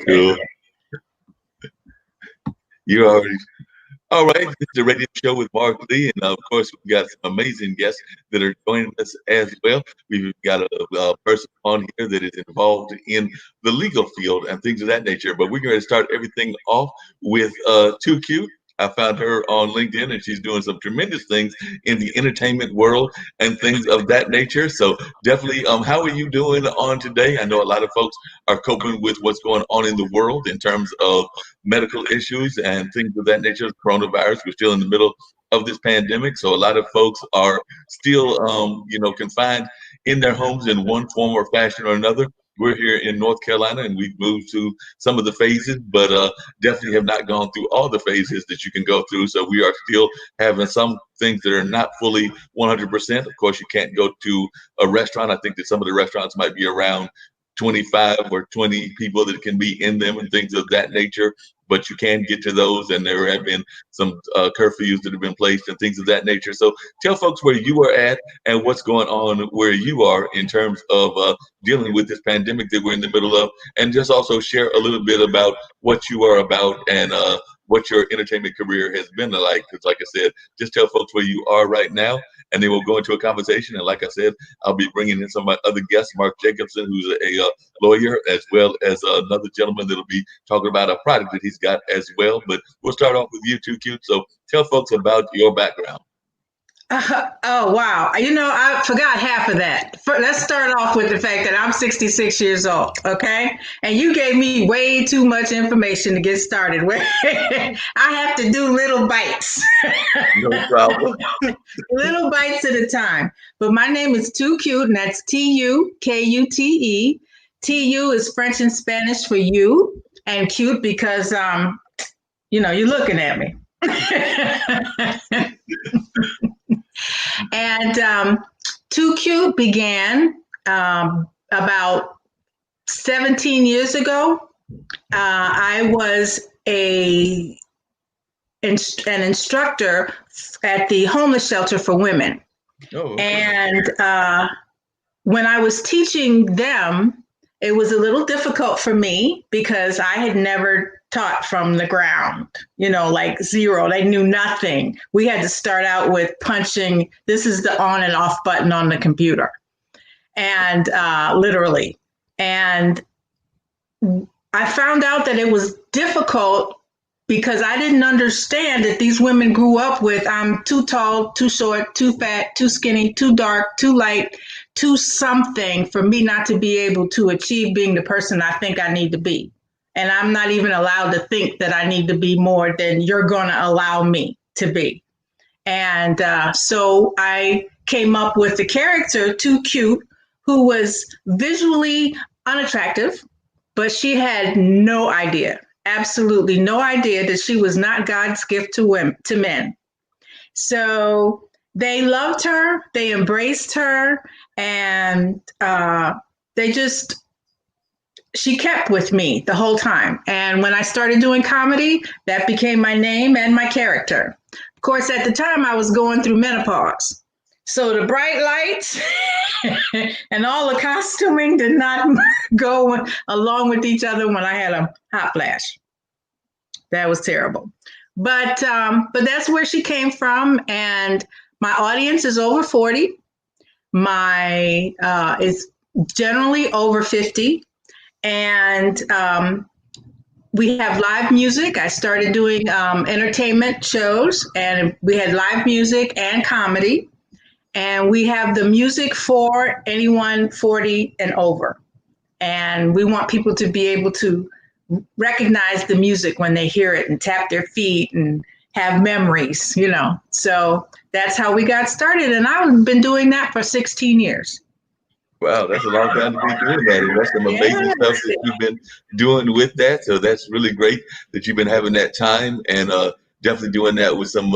Cool. You already. All right, this is the radio show with Marc Lee, and of course, we've got some amazing guests that are joining us as well. We've got a person on here that is involved in the legal field and things of that nature. But we're going to start everything off with Tu Kute. I found her on LinkedIn, and she's doing some tremendous things in the entertainment world and things of that nature. So definitely, how are you doing on today? I know a lot of folks are coping with what's going on in the world in terms of medical issues and things of that nature. Coronavirus, we're still in the middle of this pandemic, so a lot of folks are still, confined in their homes in one form or fashion or another. We're here in North Carolina, and we've moved to some of the phases, but definitely have not gone through all the phases that you can go through. So we are still having some things that are not fully 100%. Of course, you can't go to a restaurant. I think that some of the restaurants might be around 25 or 20 people that can be in them and things of that nature, but you can get to those, and there have been some curfews that have been placed and things of that nature. So tell folks where you are at and what's going on where you are in terms of dealing with this pandemic that we're in the middle of, and just also share a little bit about what you are about and what your entertainment career has been like. Because like I said, just tell folks where you are right now, and then we'll go into a conversation. And like I said, I'll be bringing in some of my other guests, Mark Jacobson, who's a lawyer, as well as another gentleman that'll be talking about a product that he's got as well. But we'll start off with you, Tu Kute. So tell folks about your background. Oh, wow. I forgot half of that. Let's start off with the fact that I'm 66 years old, okay? And you gave me way too much information to get started with. I have to do little bites. No problem. Little bites at a time. But my name is Tu Kute, and that's Tukute. Tu is French and Spanish for you, and cute because, you're looking at me. And Tu Kute began about 17 years ago. I was an instructor at the homeless shelter for women. Oh, okay. And when I was teaching them, it was a little difficult for me because I had never taught from the ground, like zero. They knew nothing. We had to start out with punching. This is the on and off button on the computer, and literally. And I found out that it was difficult because I didn't understand that these women grew up with I'm too tall, too short, too fat, too skinny, too dark, too light, too something for me not to be able to achieve being the person I think I need to be. And I'm not even allowed to think that I need to be more than you're going to allow me to be. And so I came up with the character, Tu Kute, who was visually unattractive, but she had no idea, absolutely no idea that she was not God's gift to men. So they loved her, they embraced her, and she kept with me the whole time. And when I started doing comedy, that became my name and my character. Of course, at the time, I was going through menopause. So the bright lights and all the costuming did not go along with each other when I had a hot flash. That was terrible. But that's where she came from. And my audience is over 40. My is generally over 50. And we have live music. I started doing entertainment shows, and we had live music and comedy. And we have the music for anyone 40 and over. And we want people to be able to recognize the music when they hear it and tap their feet and have memories, So that's how we got started. And I've been doing that for 16 years. Wow, that's a long time to be doing that. And that's some amazing stuff that you've been doing with that. So that's really great that you've been having that time and definitely doing that with some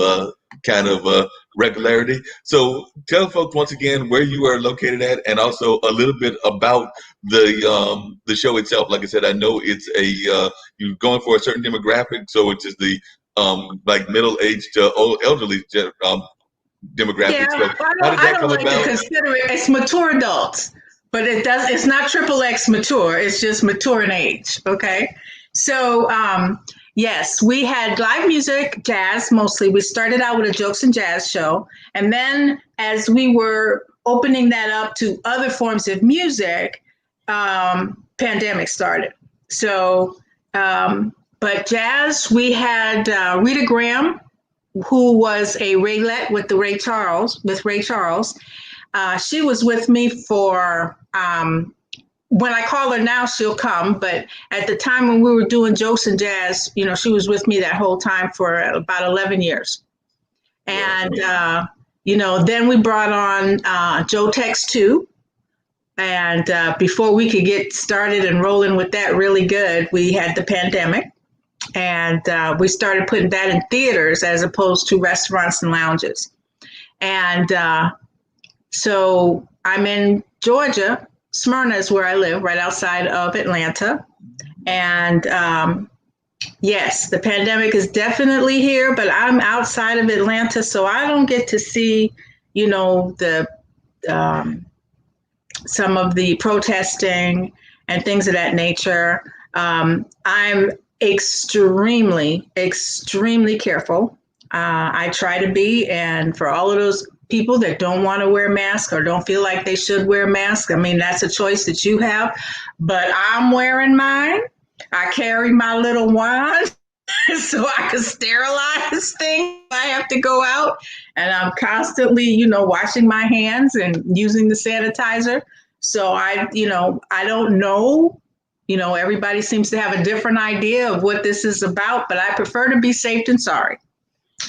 kind of regularity. So tell folks once again where you are located at, and also a little bit about the show itself. Like I said, I know it's you're going for a certain demographic, so it's just the like middle-aged to old elderly demographic. Yeah, so how did that come like about? to consider it. It's mature adults. but it's not triple X mature. It's just mature in age. Okay. So, yes, we had live music, jazz mostly. We started out with a jokes and jazz show. And then as we were opening that up to other forms of music, pandemic started. So, but jazz, we had Rita Graham, who was a Raylette with Ray Charles. She was with me for, when I call her now, she'll come. But at the time when we were doing jokes and jazz, she was with me that whole time for about 11 years. And, then we brought on Joe Tex too. And before we could get started and rolling with that really good, we had the pandemic. And we started putting that in theaters as opposed to restaurants and lounges. And so I'm in Georgia. Smyrna is where I live, right outside of Atlanta. And yes, the pandemic is definitely here, but I'm outside of Atlanta, so I don't get to see, the some of the protesting and things of that nature. I'm extremely, extremely careful. I try to be, and for all of those people that don't want to wear masks or don't feel like they should wear masks, I mean, that's a choice that you have, but I'm wearing mine. I carry my little wand so I can sterilize things if I have to go out, and I'm constantly, washing my hands and using the sanitizer. So I don't know. Everybody seems to have a different idea of what this is about, but I prefer to be safe than sorry.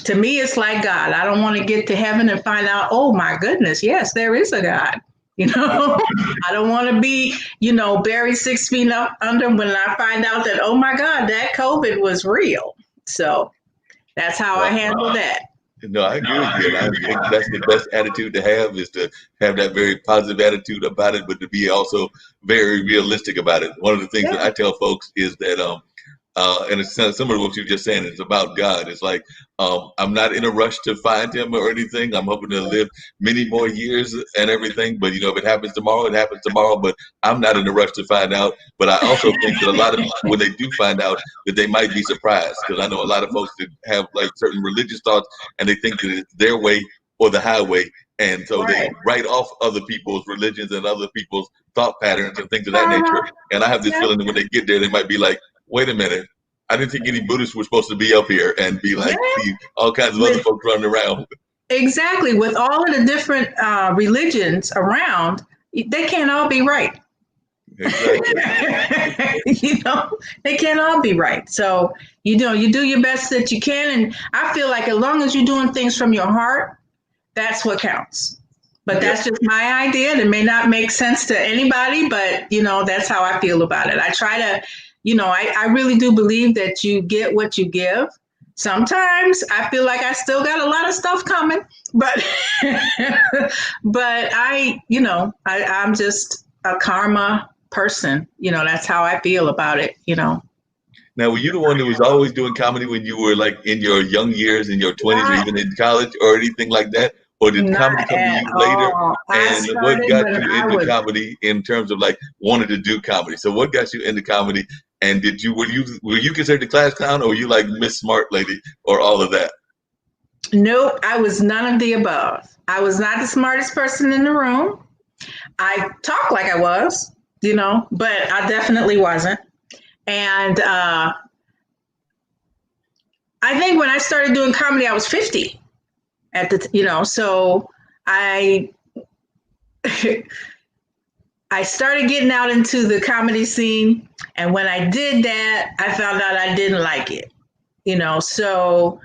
To me, it's like God. I don't want to get to heaven and find out, oh my goodness, yes, there is a God. I don't want to be, buried 6 feet up under when I find out that, oh my God, that COVID was real. So that's how I handle that. No, I agree with you. And I think that's the best attitude to have, is to have that very positive attitude about it, but to be also very realistic about it. One of the things that I tell folks is that, and it's similar to what you're just saying, it's about God. It's like, I'm not in a rush to find him or anything. I'm hoping to live many more years and everything. But, if it happens tomorrow, it happens tomorrow. But I'm not in a rush to find out. But I also think that a lot of people, when they do find out, that they might be surprised. Because I know a lot of folks that have like certain religious thoughts, and they think that it's their way or the highway. And so they write off other people's religions and other people's thought patterns and things of that nature. And I have this feeling that when they get there, they might be like, wait a minute, I didn't think any Buddhists were supposed to be up here, and be like, see all kinds of other folks running around. Exactly. With all of the different religions around, they can't all be right. Exactly. They can't all be right. So, you do your best that you can. And I feel like as long as you're doing things from your heart, that's what counts. But that's just my idea. It may not make sense to anybody, but, that's how I feel about it. I try to, I really do believe that you get what you give. Sometimes I feel like I still got a lot of stuff coming, but but I'm just a karma person. That's how I feel about it. Now, were you the one that was always doing comedy when you were like in your young years, in your 20s, or even in college or anything like that? Or did comedy come to you later? And what got you into comedy in terms of like wanting to do comedy? So what got you into comedy? And were you considered the class clown, or were you like Miss Smart Lady, or all of that? No, I was none of the above. I was not the smartest person in the room. I talked like I was, but I definitely wasn't. And I think when I started doing comedy, I was 50 at the, so I started getting out into the comedy scene. And when I did that, I found out I didn't like it, so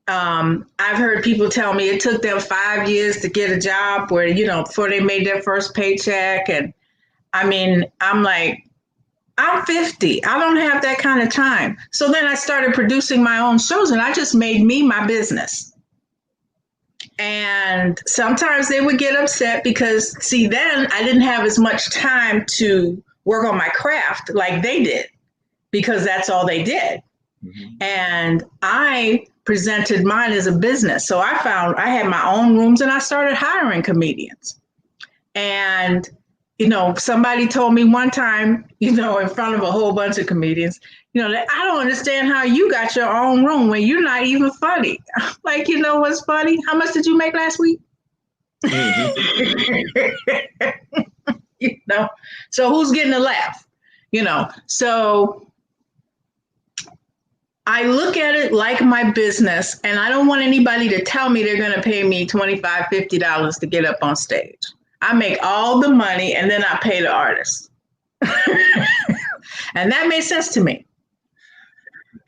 I've heard people tell me it took them 5 years to get a job where, before they made their first paycheck. And I mean, I'm like, I'm 50. I don't have that kind of time. So then I started producing my own shows, and I just made me my business. And sometimes they would get upset because, see, then I didn't have as much time to work on my craft like they did, because that's all they did. Mm-hmm. And I presented mine as a business. So I had my own rooms, and I started hiring comedians. And, somebody told me one time, in front of a whole bunch of comedians, that I don't understand how you got your own room when you're not even funny. Like, what's funny? How much did you make last week? So who's getting a laugh? So I look at it like my business, and I don't want anybody to tell me they're going to pay me $25, $50 to get up on stage. I make all the money, and then I pay the artist. And that made sense to me.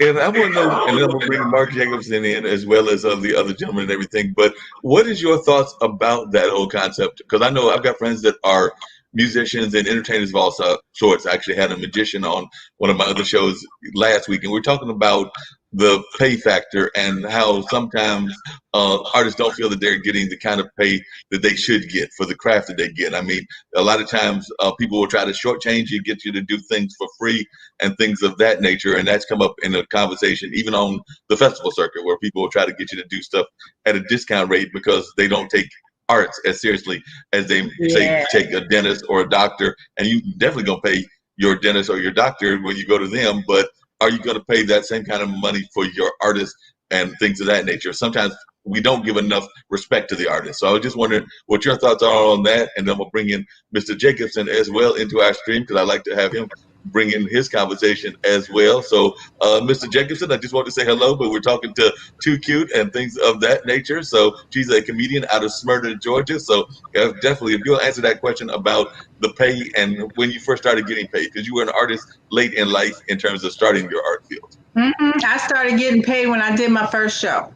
And I want to know, and then I'm going to bring Marc Jacobson in as well as the other gentlemen and everything, but what is your thoughts about that whole concept? Because I know I've got friends that are musicians and entertainers of all sorts. I actually had a magician on one of my other shows last week, and we're talking about the pay factor and how sometimes artists don't feel that they're getting the kind of pay that they should get for the craft that they get. I mean, a lot of times people will try to shortchange you, get you to do things for free and things of that nature. And that's come up in a conversation, even on the festival circuit, where people will try to get you to do stuff at a discount rate because they don't take arts as seriously as they say take a dentist or a doctor. And you definitely gonna pay your dentist or your doctor when you go to them, but are you going to pay that same kind of money for your artists and things of that nature? Sometimes we don't give enough respect to the artist. So I was just wondering what your thoughts are on that, and then we'll bring in Mr. Jacobson as well into our stream, because I like to have him bring in his conversation as well. So Mr. Jacobson, I just want to say hello, but we're talking to Tu Kute and things of that nature. So she's a comedian out of Smyrna, Georgia. So definitely, if you'll answer that question about the pay and when you first started getting paid, because you were an artist late in life in terms of starting your art field. I started getting paid when I did my first show.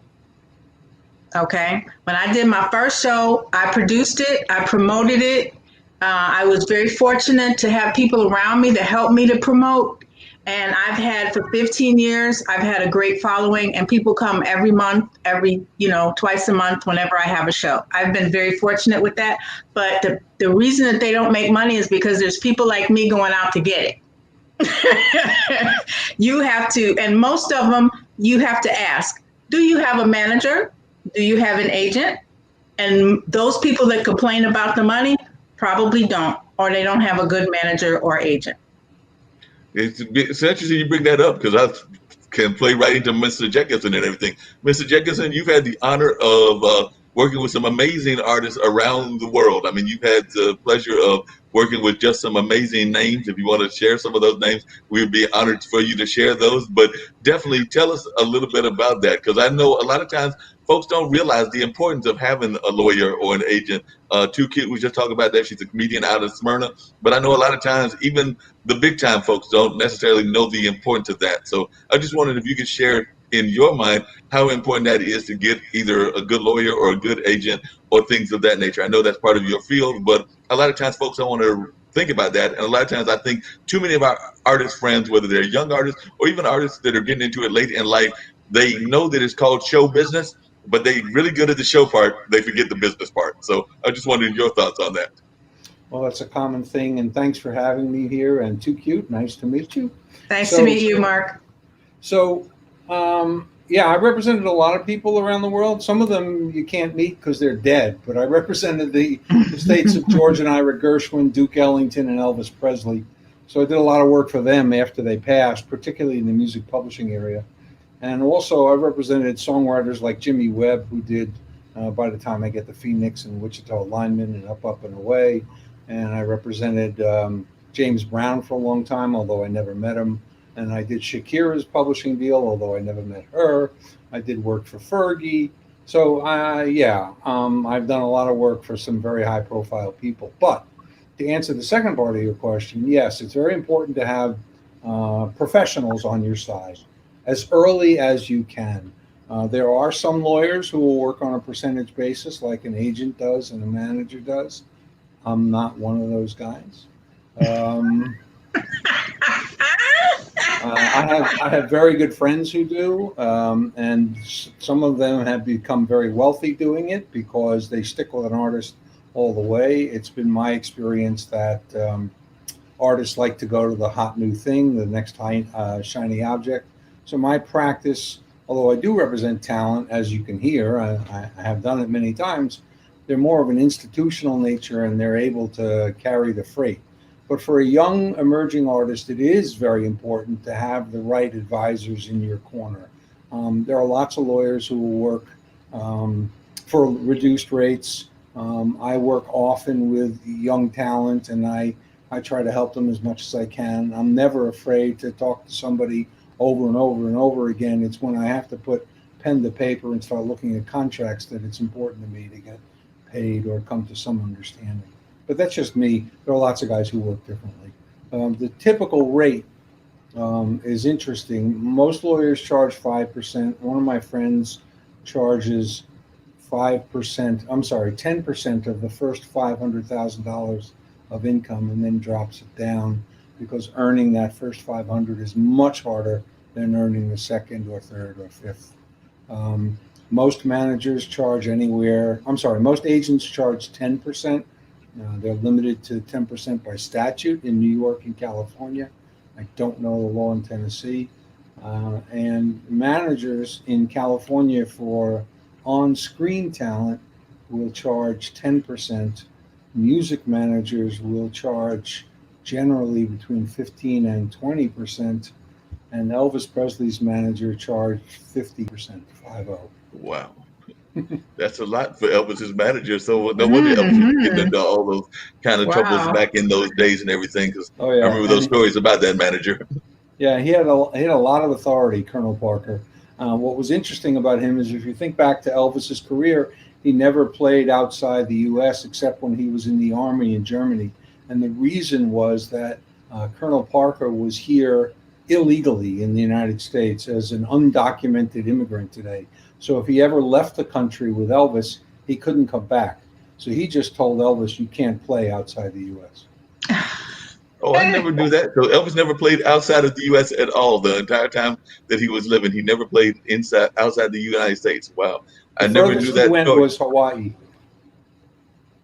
Okay. When I did my first show, I produced it, I promoted it. I was very fortunate to have people around me that helped me to promote. And I've had for 15 years, I've had a great following, and people come every month, twice a month whenever I have a show. I've been very fortunate with that. But the reason that they don't make money is because there's people like me going out to get it. You have to, and most of them, you have to ask, do you have a manager? Do you have an agent? And those people that complain about the money probably don't, or they don't have a good manager or agent. It's interesting you bring that up, because I can play right into Mr. Jacobson and everything. Mr. Jacobson, you've had the honor of working with some amazing artists around the world. I mean, you've had the pleasure of working with just some amazing names. If you want to share some of those names, we would be honored for you to share those. But definitely tell us a little bit about that, because I know a lot of times folks don't realize the importance of having a lawyer or an agent. Tu Kute was just talking about that. She's a comedian out of Smyrna. But I know a lot of times even the big time folks don't necessarily know the importance of that. So I just wondered if you could share in your mind how important that is to get either a good lawyer or a good agent or things of that nature. I know that's part of your field, but a lot of times folks don't want to think about that. And a lot of times I think too many of our artist friends, whether they're young artists or even artists that are getting into it late in life, they know that it's called show business, but they're really good at the show part. They forget the business part. So I just wondered your thoughts on that. Well, that's a common thing, and thanks for having me here. And Tu Kute, nice to meet you. Nice to meet you, Mark. So, I represented a lot of people around the world. Some of them you can't meet because they're dead, but I represented the states of George and Ira Gershwin, Duke Ellington, and Elvis Presley. So I did a lot of work for them after they passed, particularly in the music publishing area. And also I represented songwriters like Jimmy Webb, who did By the Time I Get to Phoenix and Wichita Lineman and Up and Away. And I represented James Brown for a long time, although I never met him. And I did Shakira's publishing deal, although I never met her. I did work for Fergie. So, I've done a lot of work for some very high-profile people. But to answer the second part of your question, yes, it's very important to have professionals on your side as early as you can. There are some lawyers who will work on a percentage basis, like an agent does and a manager does. I'm not one of those guys. I have very good friends who do, and some of them have become very wealthy doing it because they stick with an artist all the way. It's been my experience that artists like to go to the hot new thing, the next shiny object. So my practice, although I do represent talent, as you can hear, I have done it many times, they're more of an institutional nature and they're able to carry the freight. But for a young emerging artist, it is very important to have the right advisors in your corner. There are lots of lawyers who will work for reduced rates. I work often with young talent, and I try to help them as much as I can. I'm never afraid to talk to somebody over and over and over again. It's when I have to put pen to paper and start looking at contracts that it's important to me to get paid or come to some understanding. But that's just me. There are lots of guys who work differently. The typical rate is interesting. Most lawyers charge 5%. One of my friends charges 5%, I'm sorry, 10% of the first $500,000 of income and then drops it down because earning that first 500 is much harder than earning the second or third or fifth. Most managers charge most agents charge 10%. They're limited to 10% by statute in New York and California. I don't know the law in Tennessee. And managers in California for on-screen talent will charge 10%. Music managers will charge generally between 15 and 20%. And Elvis Presley's manager charged 50%, 50. Wow. That's a lot for Elvis's manager. So no wonder Elvis was getting into all those kind of troubles Wow. back in those days and everything. Because Oh, yeah. I remember those stories about that manager. Yeah, he had a lot of authority, Colonel Parker. What was interesting about him is if you think back to Elvis's career, he never played outside the U.S. except when he was in the Army in Germany. And the reason was that Colonel Parker was here illegally in the United States as an undocumented immigrant today. So if he ever left the country with Elvis, he couldn't come back. So he just told Elvis, you can't play outside the U.S. Oh, I never knew that. So Elvis never played outside of the U.S. at all. The entire time that he was living, he never played outside the United States. Wow, I The never knew furthest he that went story. was Hawaii.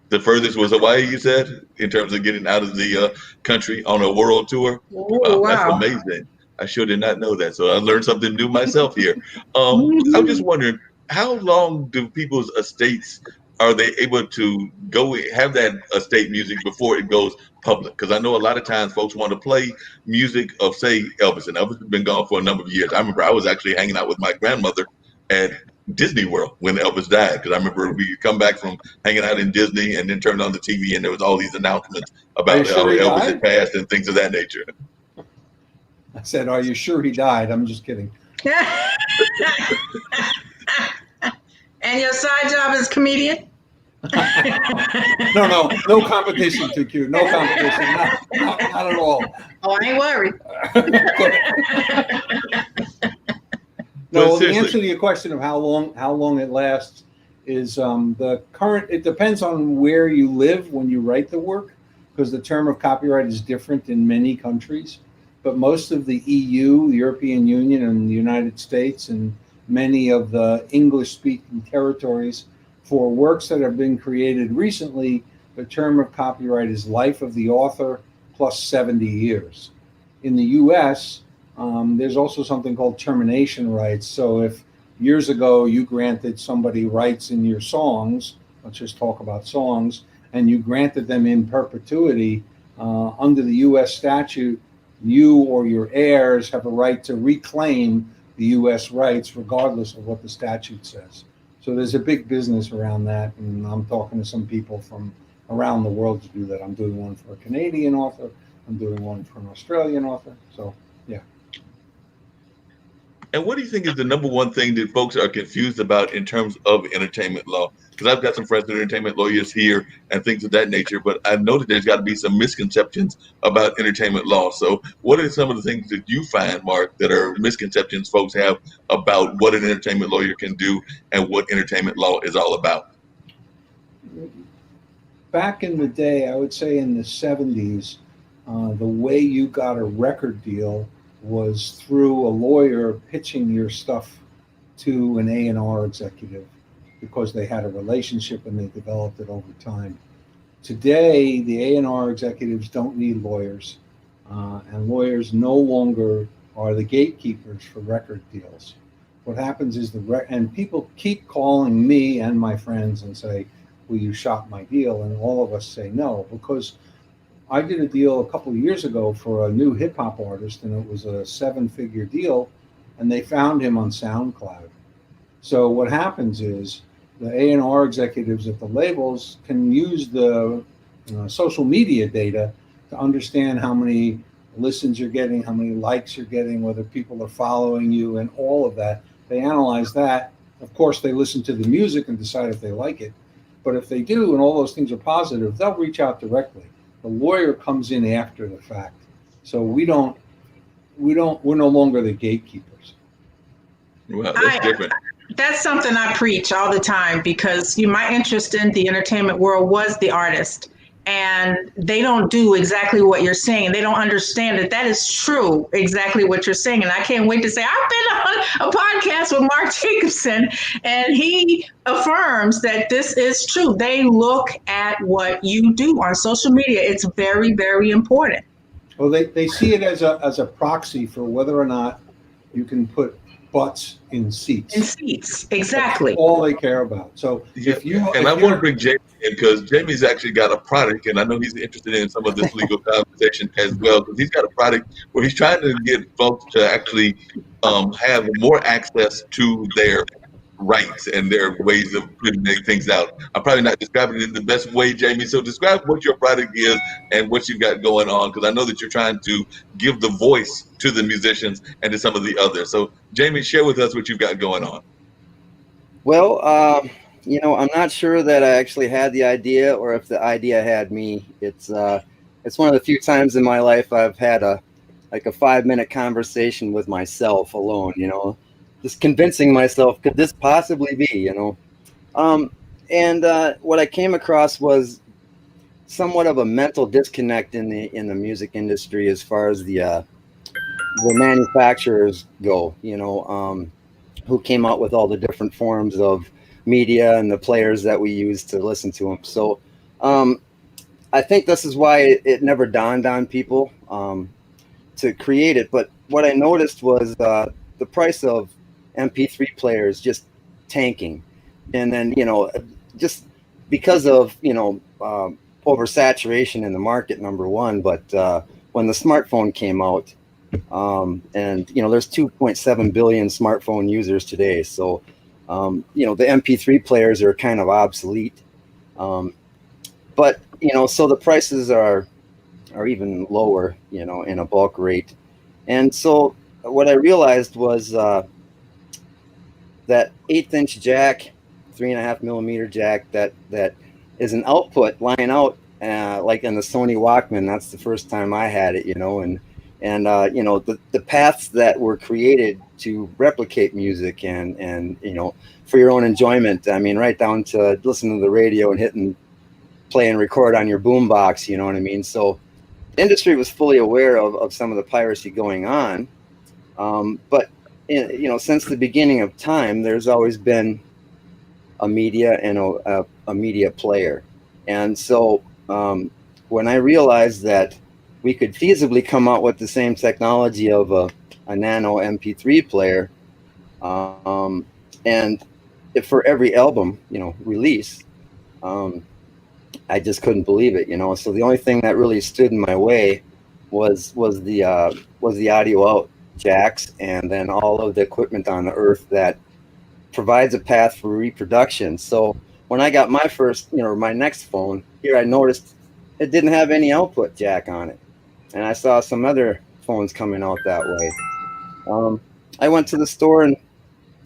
The furthest was Hawaii, you said, in terms of getting out of the country on a world tour. Oh, Wow, that's wow. amazing. I sure did not know that. So I learned something new myself here. I'm just wondering, how long do people's estates are they able to go have that estate music before it goes public? Because I know a lot of times folks want to play music of, say, Elvis, and Elvis has been gone for a number of years. I remember I was actually hanging out with my grandmother at Disney World when Elvis died, because I remember we come back from hanging out in Disney and then turned on the TV and there was all these announcements Are you about how sure he Elvis had died? passed and things of that nature. I said, are you sure he died? I'm just kidding. And your side job is comedian? No competition, Too Cute. No competition. Not at all. Oh, I ain't worried. No, the answer to your question of how long it lasts is it depends on where you live when you write the work, because the term of copyright is different in many countries. But most of the EU, the European Union, and the United States, and many of the English-speaking territories, for works that have been created recently, the term of copyright is life of the author plus 70 years. In the US, there's also something called termination rights. So if years ago you granted somebody rights in your songs, let's just talk about songs, and you granted them in perpetuity, under the US statute, you or your heirs have a right to reclaim the US rights regardless of what the statute says. So there's a big business around that, and I'm talking to some people from around the world to do that. I'm doing one for a Canadian author, I'm doing one for an Australian author, so yeah. And what do you think is the number one thing that folks are confused about in terms of entertainment law? Because I've got some friends that are entertainment lawyers here and things of that nature, but I know that there's got to be some misconceptions about entertainment law. So what are some of the things that you find, Mark, that are misconceptions folks have about what an entertainment lawyer can do and what entertainment law is all about? Back in the day, I would say in the 70s, the way you got a record deal was through a lawyer pitching your stuff to an A&R executive because they had a relationship and they developed it over time. Today, the A&R executives don't need lawyers, and lawyers no longer are the gatekeepers for record deals. What happens is and people keep calling me and my friends and say, will you shop my deal? And all of us say no, because I did a deal a couple of years ago for a new hip hop artist, and it was a 7-figure deal, and they found him on SoundCloud. So what happens is the A&R executives at the labels can use the social media data to understand how many listens you're getting, how many likes you're getting, whether people are following you, and all of that. They analyze that. Of course, they listen to the music and decide if they like it. But if they do, and all those things are positive, they'll reach out directly. The lawyer comes in after the fact. So we're no longer the gatekeepers. Well, that's different. That's something I preach all the time, because my interest in the entertainment world was the artist, and they don't do exactly what you're saying. They don't understand that is true, exactly what you're saying. And I can't wait to say, I've been on a podcast with Mark Jacobson, and he affirms that this is true. They look at what you do on social media. It's very, very important. Well, they see it as a proxy for whether or not you can put butts in seats. In seats, exactly. That's all they care about. So I want to bring Jaimie in, because Jamie's actually got a product, and I know he's interested in some of this legal conversation as well, because he's got a product where he's trying to get folks to actually have more access to their rights and their ways of putting things out. I'm probably not describing it in the best way, Jaimie. So describe what your product is and what you've got going on, because I know that you're trying to give the voice to the musicians and to some of the others. So Jaimie, share with us what you've got going on. Well, I'm not sure that I actually had the idea or if the idea had me. It's one of the few times in my life I've had a 5-minute conversation with myself alone, just convincing myself, could this possibly be, and what I came across was somewhat of a mental disconnect in the music industry as far as the manufacturers go, who came out with all the different forms of media and the players that we use to listen to them. So I think this is why it never dawned on people to create it. But what I noticed was the price of MP3 players just tanking. And then, just because of, oversaturation in the market, number one. But when the smartphone came out, and, there's 2.7 billion smartphone users today. So, the MP3 players are kind of obsolete. But, so the prices are even lower, in a bulk rate. And so what I realized was that 1/8-inch jack, 3.5 millimeter jack, that is an output line out, like in the Sony Walkman. That's the first time I had it, and the paths that were created to replicate music and for your own enjoyment. I mean, right down to listening to the radio and hitting play and record on your boombox, you know what I mean? So the industry was fully aware of some of the piracy going on. But since the beginning of time, there's always been a media and a media player. And so when I realized that we could feasibly come out with the same technology of a nano MP3 player, and if for every album, release, I just couldn't believe it, So the only thing that really stood in my way was the audio out jacks, and then all of the equipment on the earth that provides a path for reproduction. So when I got my first, my next phone here, I noticed it didn't have any output jack on it, and I saw some other phones coming out that way. I went to the store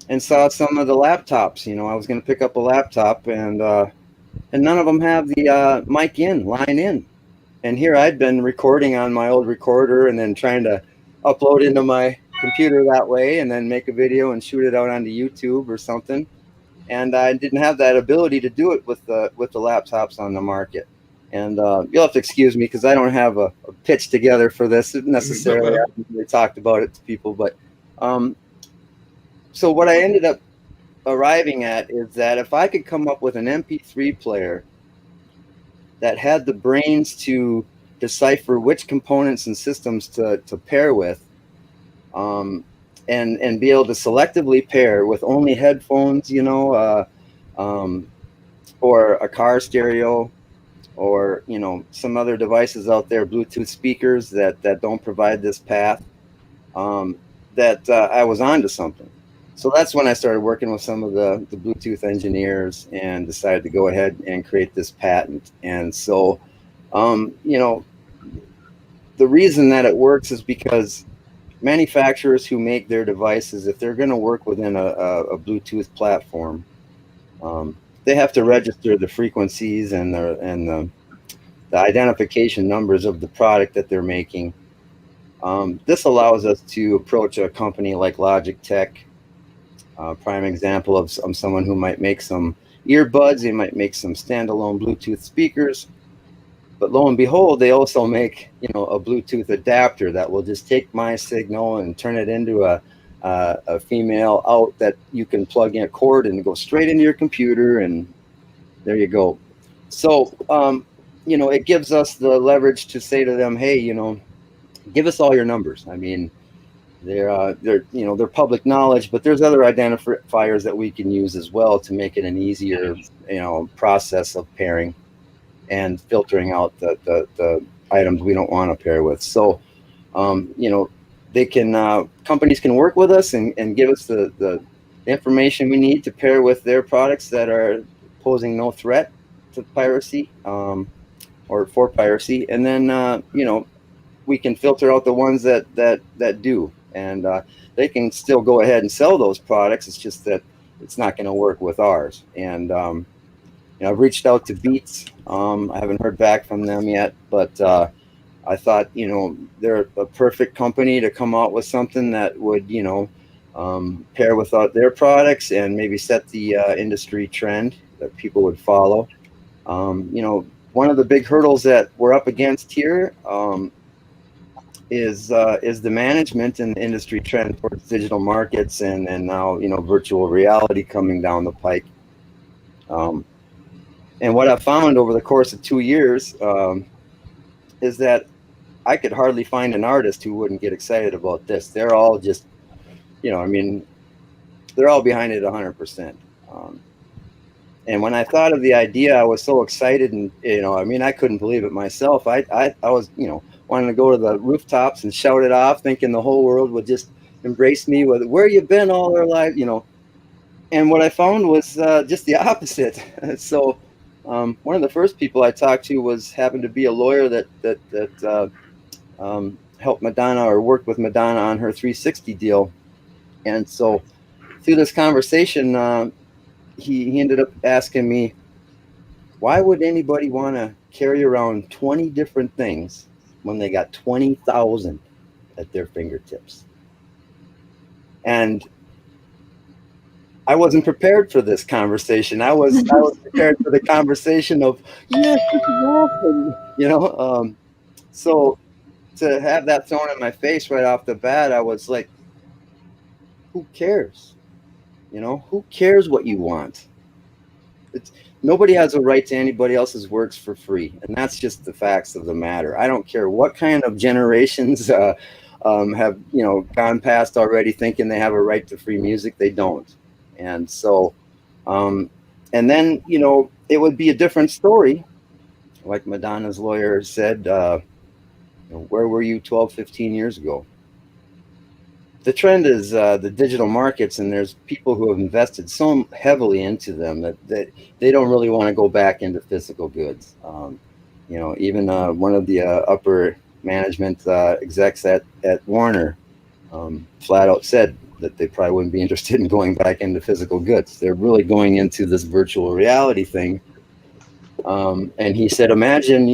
and saw some of the laptops. I was going to pick up a laptop, and none of them have the mic line in. And here I'd been recording on my old recorder and then trying to upload into my computer that way and then make a video and shoot it out onto YouTube or something. And I didn't have that ability to do it with the laptops on the market. And you'll have to excuse me because I don't have a pitch together for this necessarily. I haven't really talked about it to people. But so what I ended up arriving at is that if I could come up with an MP3 player that had the brains to decipher which components and systems to pair with, and be able to selectively pair with only headphones, for a car stereo, or some other devices out there, Bluetooth speakers that don't provide this path, that I was onto something. So that's when I started working with some of the Bluetooth engineers and decided to go ahead and create this patent. And so, the reason that it works is because manufacturers who make their devices, if they're going to work within a Bluetooth platform, they have to register the frequencies and the identification numbers of the product that they're making. This allows us to approach a company like Logitech, prime example of someone who might make some earbuds, they might make some standalone Bluetooth speakers, but lo and behold, they also make a Bluetooth adapter that will just take my signal and turn it into a female out that you can plug in a cord and go straight into your computer, and there you go. So it gives us the leverage to say to them, hey, give us all your numbers. I mean, they're public knowledge, but there's other identifiers that we can use as well to make it an easier process of pairing and filtering out the items we don't want to pair with. So they can companies can work with us and give us the information we need to pair with their products that are posing no threat to piracy, or for piracy, and then we can filter out the ones that do, and they can still go ahead and sell those products. It's just that it's not going to work with ours. And I've reached out to Beats. I haven't heard back from them yet, but I thought they're a perfect company to come out with something that would pair with their products and maybe set the industry trend that people would follow. One of the big hurdles that we're up against here is the management and the industry trend towards digital markets and now virtual reality coming down the pike. And what I found over the course of 2 years is that I could hardly find an artist who wouldn't get excited about this. They're all just, they're all behind it 100%. And when I thought of the idea, I was so excited, and I couldn't believe it myself. I was wanting to go to the rooftops and shout it off, thinking the whole world would just embrace me with "Where you been all their life," And what I found was just the opposite. So one of the first people I talked to happened to be a lawyer that helped Madonna, or worked with Madonna on her 360 deal. And so through this conversation, he ended up asking me, why would anybody want to carry around 20 different things when they got 20,000 at their fingertips? And I wasn't prepared for this conversation. I was prepared for the conversation of, yes, this is awesome, So to have that thrown in my face right off the bat, I was like, who cares? Who cares what you want? Nobody has a right to anybody else's works for free, and that's just the facts of the matter. I don't care what kind of generations have gone past already thinking they have a right to free music. They don't. And so, and then, it would be a different story. Like Madonna's lawyer said, where were you 12, 15 years ago? The trend is the digital markets, and there's people who have invested so heavily into them that they don't really want to go back into physical goods. Even one of the upper management execs at Warner flat out said that they probably wouldn't be interested in going back into physical goods. They're really going into this virtual reality thing. And he said, imagine,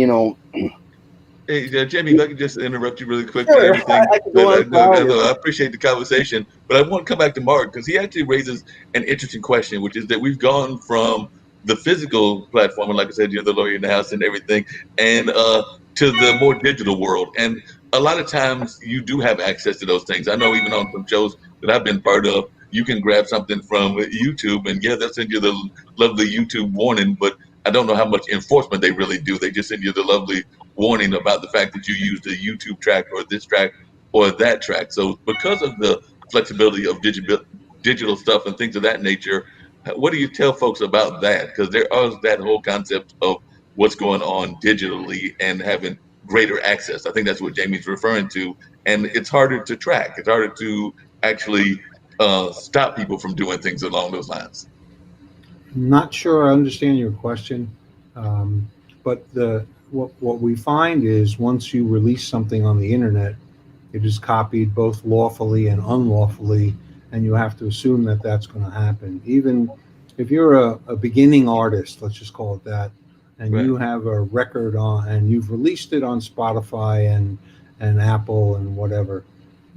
Hey, Jaimie, if I could just interrupt you really quick. Sure, Everything, I I appreciate the conversation, but I want to come back to Mark, because he actually raises an interesting question, which is that we've gone from the physical platform, and like I said, you're the lawyer in the house and everything, and to the more digital world. And a lot of times you do have access to those things. I know even on some shows that I've been part of, you can grab something from YouTube, and yeah, they'll send you the lovely YouTube warning, but I don't know how much enforcement they really do. They just send you the lovely warning about the fact that you used a YouTube track or this track or that track. So because of the flexibility of digital stuff and things of that nature, what do you tell folks about that? Because there is that whole concept of what's going on digitally and having greater access. I think that's what Jaimie's referring to, and it's harder to track. It's harder to actually stop people from doing things along those lines. Not sure I understand your question, um, but what we find is once you release something on the internet, it is copied both lawfully and unlawfully, and you have to assume that that's going to happen. Even if you're a beginning artist, let's just call it that, and Right. you have a record on and you've released it on Spotify and Apple and whatever,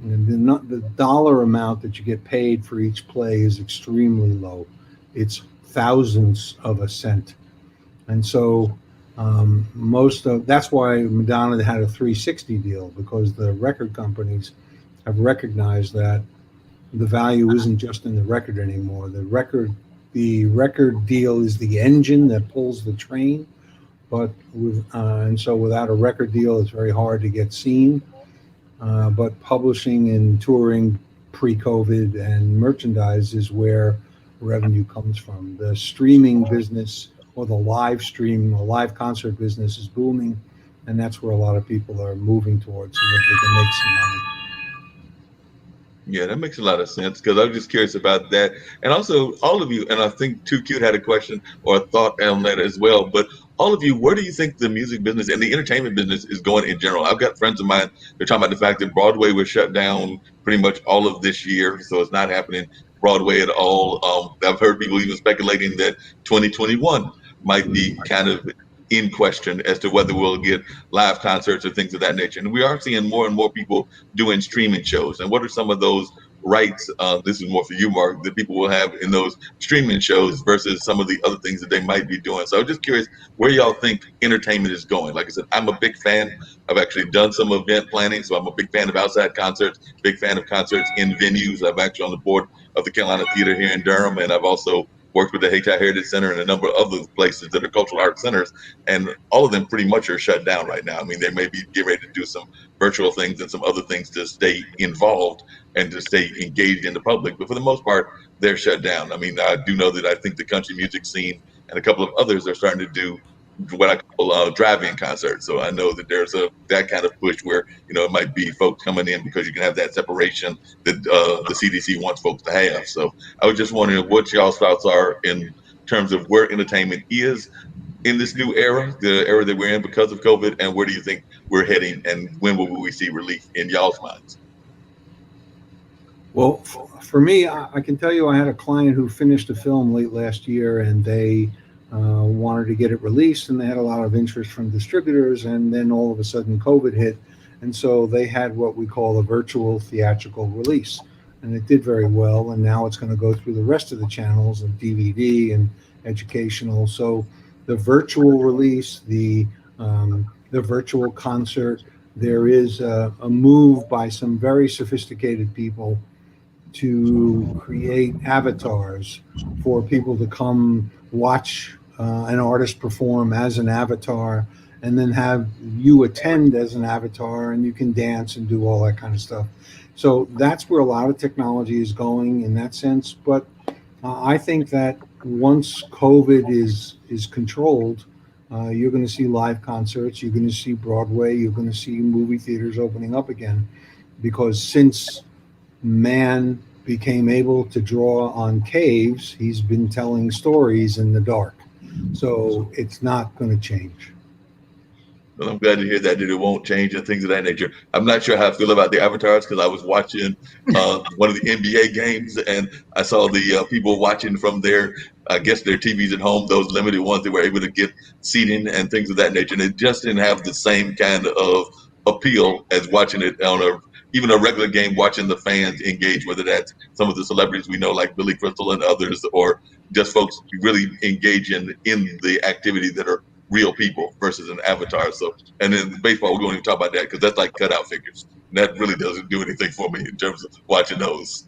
and the dollar amount that you get paid for each play is extremely low. It's thousandths of a cent. And so most of that's why Madonna had a 360 deal, because the record companies have recognized that the value isn't just in the record anymore. The record deal is the engine that pulls the train, but and so without a record deal, it's very hard to get seen. But publishing and touring pre-COVID and merchandise is where revenue comes from. The streaming business or the live stream or live concert business is booming, and that's where a lot of people are moving towards so that they can make some money. Yeah, that makes a lot of sense because I'm just curious about that. And also, all of you, and I think Too Cute had a question or a thought on that as well. But all of you, where do you think the music business and the entertainment business is going in general? I've got friends of mine, they're talking about the fact that Broadway was shut down pretty much all of this year. So it's not happening Broadway at all. I've heard people even speculating that 2021 might be kind of in question as to whether we'll get live concerts or things of that nature. And we are seeing more and more people doing streaming shows. And what are some of those rights? This is more for you, Mark, that people will have in those streaming shows versus some of the other things that they might be doing. So I'm just curious where y'all think entertainment is going. Like I said, I'm a big fan. I've actually done some event planning, so I'm a big fan of outside concerts, big fan of concerts in venues. I'm actually on the board of the Carolina Theater here in Durham, and I've also worked with the Hayti Heritage Center and a number of other places that are cultural arts centers, and all of them pretty much are shut down right now. I mean, they may be getting ready to do some virtual things and some other things to stay involved and to stay engaged in the public, but for the most part, they're shut down. I mean, I do know that I think the country music scene and a couple of others are starting to do what I call drive-in concerts. So I know that there's that kind of push where it might be folks coming in because you can have that separation that the CDC wants folks to have. So I was just wondering what y'all's thoughts are in terms of where entertainment is in this new era, the era that we're in because of COVID, and where do you think we're heading, and when will we see relief in y'all's minds? Well, for me, I can tell you I had a client who finished a film late last year, and they wanted to get it released, and they had a lot of interest from distributors, and then all of a sudden COVID hit, and so they had what we call a virtual theatrical release, and it did very well, and now it's going to go through the rest of the channels of DVD and educational. So the virtual release, the virtual concert, there is a move by some very sophisticated people to create avatars for people to come watch an artist perform as an avatar, and then have you attend as an avatar, and you can dance and do all that kind of stuff. So that's where a lot of technology is going in that sense. But I think that once COVID is controlled, you're going to see live concerts, you're going to see Broadway, you're going to see movie theaters opening up again, because since man became able to draw on caves, he's been telling stories in the dark. So it's not going to change. Well, I'm glad to hear that it won't change and things of that nature. I'm not sure how I feel about the avatars because I was watching one of the NBA games, and I saw the people watching from I guess their TVs at home, those limited ones that were able to get seating and things of that nature. And it just didn't have the same kind of appeal as watching it on even a regular game, watching the fans engage, whether that's some of the celebrities we know like Billy Crystal and others, or just folks really engaging in the activity that are real people versus an avatar. So, and then baseball, we won't even talk about that because that's like cutout figures. And that really doesn't do anything for me in terms of watching those.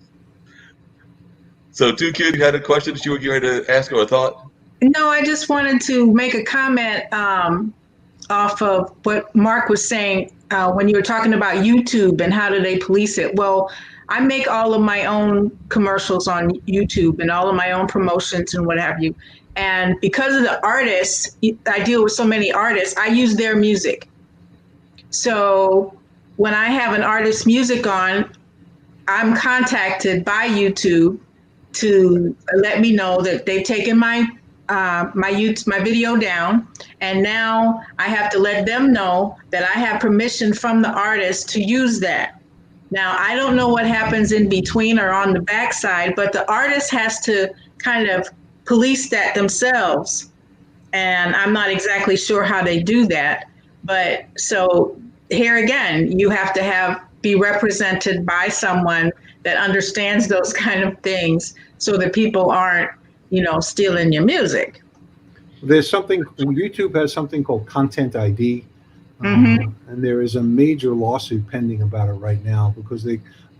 So, Too Cute, you had a question that you were getting ready to ask or a thought? No, I just wanted to make a comment off of what Mark was saying when you were talking about YouTube and how do they police it. Well, I make all of my own commercials on YouTube and all of my own promotions and what have you. And because of the artists, I deal with so many artists, I use their music. So when I have an artist's music on, I'm contacted by YouTube to let me know that they've taken my video down, and now I have to let them know that I have permission from the artist to use that. Now I don't know what happens in between or on the backside, but the artist has to kind of police that themselves, and I'm not exactly sure how they do that. But so here again, you have to be represented by someone that understands those kind of things, so that people aren't, stealing your music. There's something, YouTube has something called Content ID, Mm-hmm. and there is a major lawsuit pending about it right now because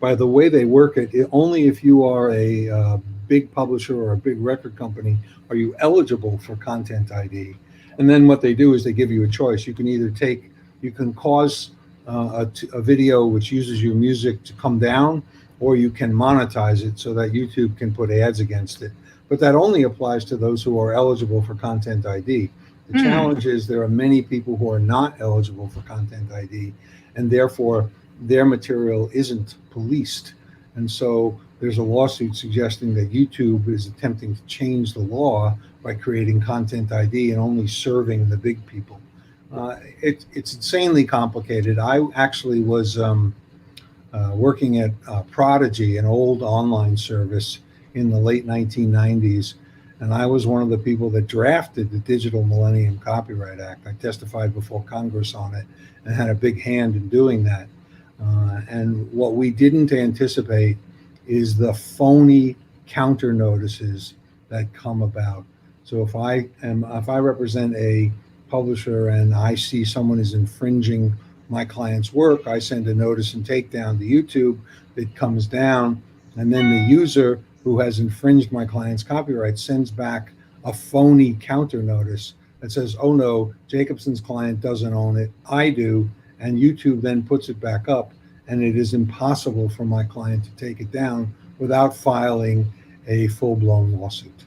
by the way they work it, only if you are a big publisher or a big record company are you eligible for Content ID. And then what they do is they give you a choice. You can cause a video which uses your music to come down, or you can monetize it so that YouTube can put ads against it. But that only applies to those who are eligible for Content ID. The challenge is there are many people who are not eligible for Content ID, and therefore their material isn't policed. And so there's a lawsuit suggesting that YouTube is attempting to change the law by creating Content ID and only serving the big people. It's insanely complicated. I actually was working at Prodigy, an old online service in the late 1990s. And I was one of the people that drafted the Digital Millennium Copyright Act. I testified before Congress on it and had a big hand in doing that. And what we didn't anticipate is the phony counter notices that come about. So if I represent a publisher and I see someone is infringing my client's work, I send a notice and takedown to YouTube. It comes down, and then the user who has infringed my client's copyright sends back a phony counter notice that says, oh no, Jacobson's client doesn't own it, I do, and YouTube then puts it back up, and it is impossible for my client to take it down without filing a full-blown lawsuit.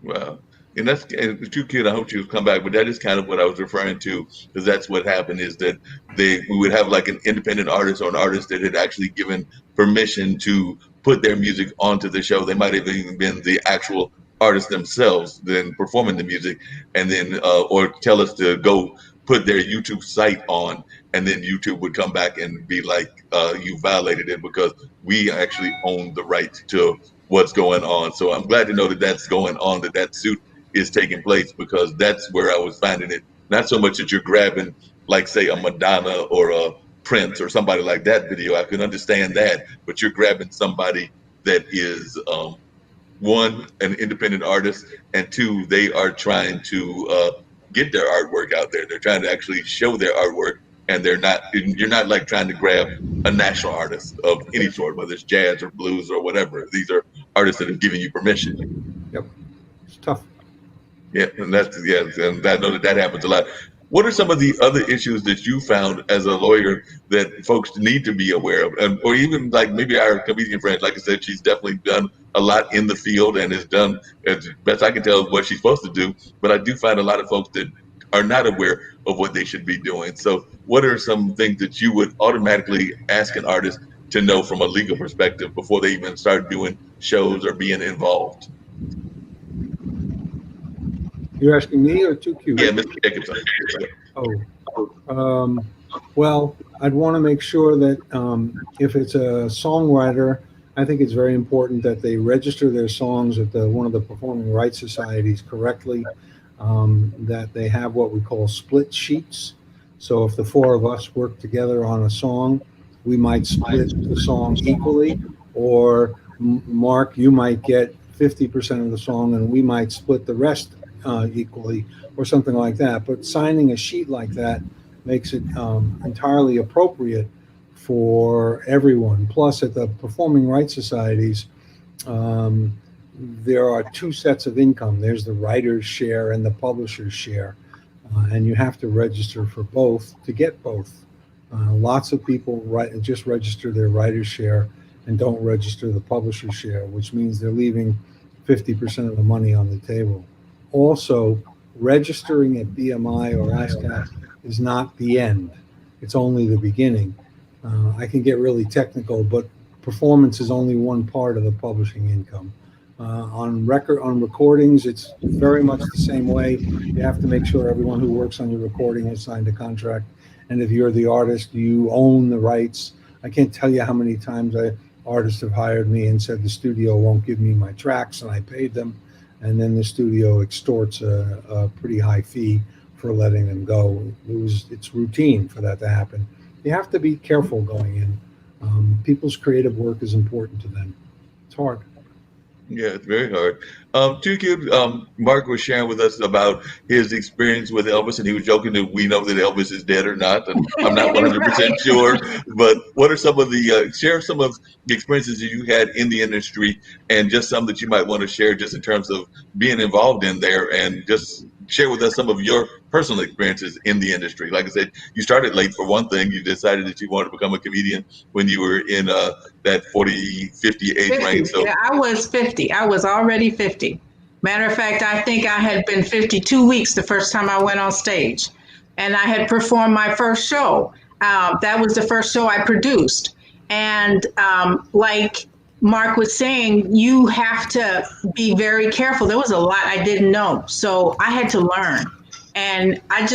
Wow. And that's Tu Kute. I hope you come back, but that is kind of what I was referring to, because that's what happened is that we would have like an independent artist or an artist that had actually given permission to put their music onto the show. They might have even been the actual artists themselves then performing the music, and then or tell us to go put their YouTube site on, and then YouTube would come back and be like, you violated it because we actually own the right to what's going on. So I'm glad to know that that's going on, that suit is taking place, because that's where I was finding it. Not so much that you're grabbing, like, say, a Madonna or a Prince or somebody like that video. I can understand that, but you're grabbing somebody that is, one, an independent artist, and two, they are trying to get their artwork out there. They're trying to actually show their artwork, and you're not like trying to grab a national artist of any sort, whether it's jazz or blues or whatever. These are artists that have given you permission. Yep, it's tough. Yeah, and and I know that happens a lot. What are some of the other issues that you found as a lawyer that folks need to be aware of, or even like maybe our comedian friend? Like I said, she's definitely done a lot in the field and has done, as best I can tell, what she's supposed to do. But I do find a lot of folks that are not aware of what they should be doing. So, what are some things that you would automatically ask an artist to know from a legal perspective before they even start doing shows or being involved? You're asking me or Tu Kute? Yeah, Mr. Jacobson. Well, I'd want to make sure that if it's a songwriter, I think it's very important that they register their songs at one of the performing rights societies correctly, that they have what we call split sheets. So if the four of us work together on a song, we might split the song equally, or Mark, you might get 50% of the song and we might split the rest equally, or something like that. But signing a sheet like that makes it entirely appropriate for everyone. Plus, at the performing rights societies, there are two sets of income. There's the writer's share and the publisher's share, and you have to register for both to get both. Lots of people just register their writer's share and don't register the publisher's share, which means they're leaving 50% of the money on the table. Also, registering at BMI or ASCAP is not the end. It's only the beginning. I can get really technical, but performance is only one part of the publishing income. On recordings, it's very much the same way. You have to make sure everyone who works on your recording has signed a contract. And if you're the artist, you own the rights. I can't tell you how many times artists have hired me and said the studio won't give me my tracks, and I paid them. And then the studio extorts a pretty high fee for letting them go. It's routine for that to happen. You have to be careful going in. People's creative work is important to them. It's hard. Yeah, it's very hard. Tu Kute, Marc was sharing with us about his experience with Elvis, and he was joking that we know that Elvis is dead or not, and I'm not 100% sure. But what are some of the share some of the experiences that you had in the industry, and just some that you might want to share, just in terms of being involved in there, and just share with us some of your personal experiences in the industry. Like I said, you started late for one thing. You decided that you wanted to become a comedian when you were in that 40, 50 age 50. range. So Yeah, I was 50. I was already 50. Matter of fact, I think I had been 52 weeks the first time I went on stage. And I had performed my first show. That was the first show I produced. And like Marc was saying, you have to be very careful. There was a lot I didn't know. So I had to learn. And I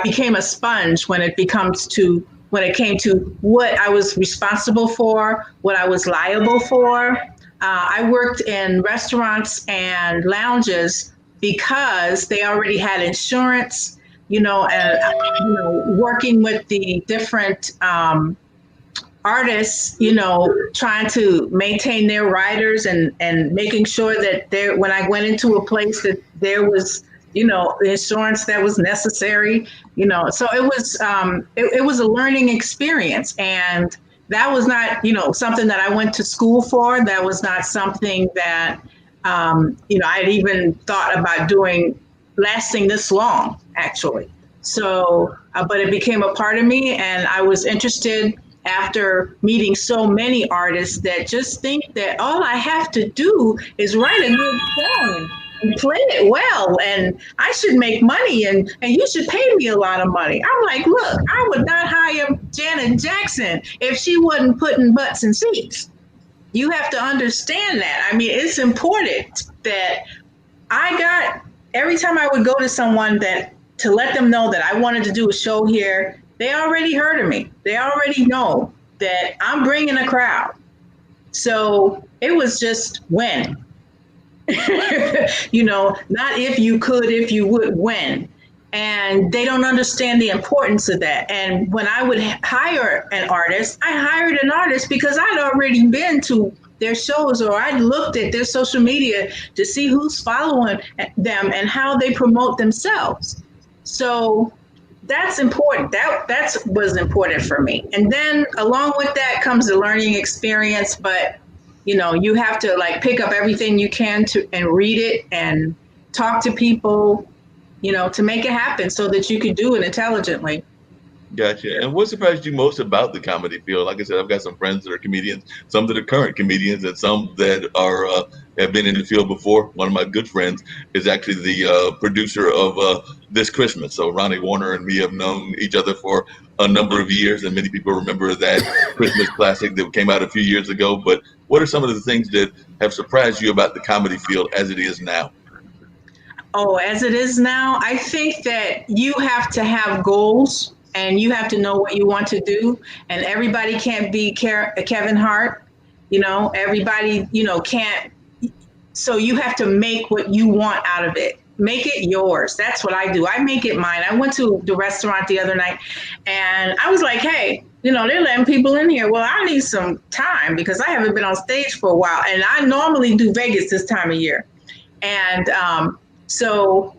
became a sponge when it came to what I was responsible for, what I was liable for. I worked in restaurants and lounges because they already had insurance, and working with the different artists, trying to maintain their writers and making sure that when I went into a place that there was, the insurance that was necessary, so it was it was a learning experience. And that was not, something that I went to school for. That was not something that, I'd even thought about doing, lasting this long, actually. So, but it became a part of me, and I was interested after meeting so many artists that just think that all I have to do is write a good song and play it well, and I should make money, and you should pay me a lot of money. I'm like, look, I would not hire Janet Jackson if she wasn't putting butts in seats. You have to understand that. I mean, it's important that every time I would go to someone to let them know that I wanted to do a show here, they already heard of me. They already know that I'm bringing a crowd. So it was just when. Not if you could, if you would, when. And they don't understand the importance of that. And when I would hire an artist, I hired an artist because I'd already been to their shows, or I'd looked at their social media to see who's following them and how they promote themselves. So that's important. That was important for me. And then along with that comes the learning experience. But you have to pick up everything you can and read it and talk to people, to make it happen so that you could do it intelligently. Gotcha. And what surprised you most about the comedy field? Like I said, I've got some friends that are comedians, some that are current comedians, and some that are have been in the field before. One of my good friends is actually the producer of This Christmas. So Ronnie Warner and me have known each other for a number of years, and many people remember that Christmas classic that came out a few years ago. But what are some of the things that have surprised you about the comedy field as it is now? Oh, as it is now, I think that you have to have goals. And you have to know what you want to do. And everybody can't be Kevin Hart. Everybody, can't. So you have to make what you want out of it. Make it yours. That's what I do. I make it mine. I went to the restaurant the other night and I was like, hey, they're letting people in here. Well, I need some time because I haven't been on stage for a while. And I normally do Vegas this time of year. And so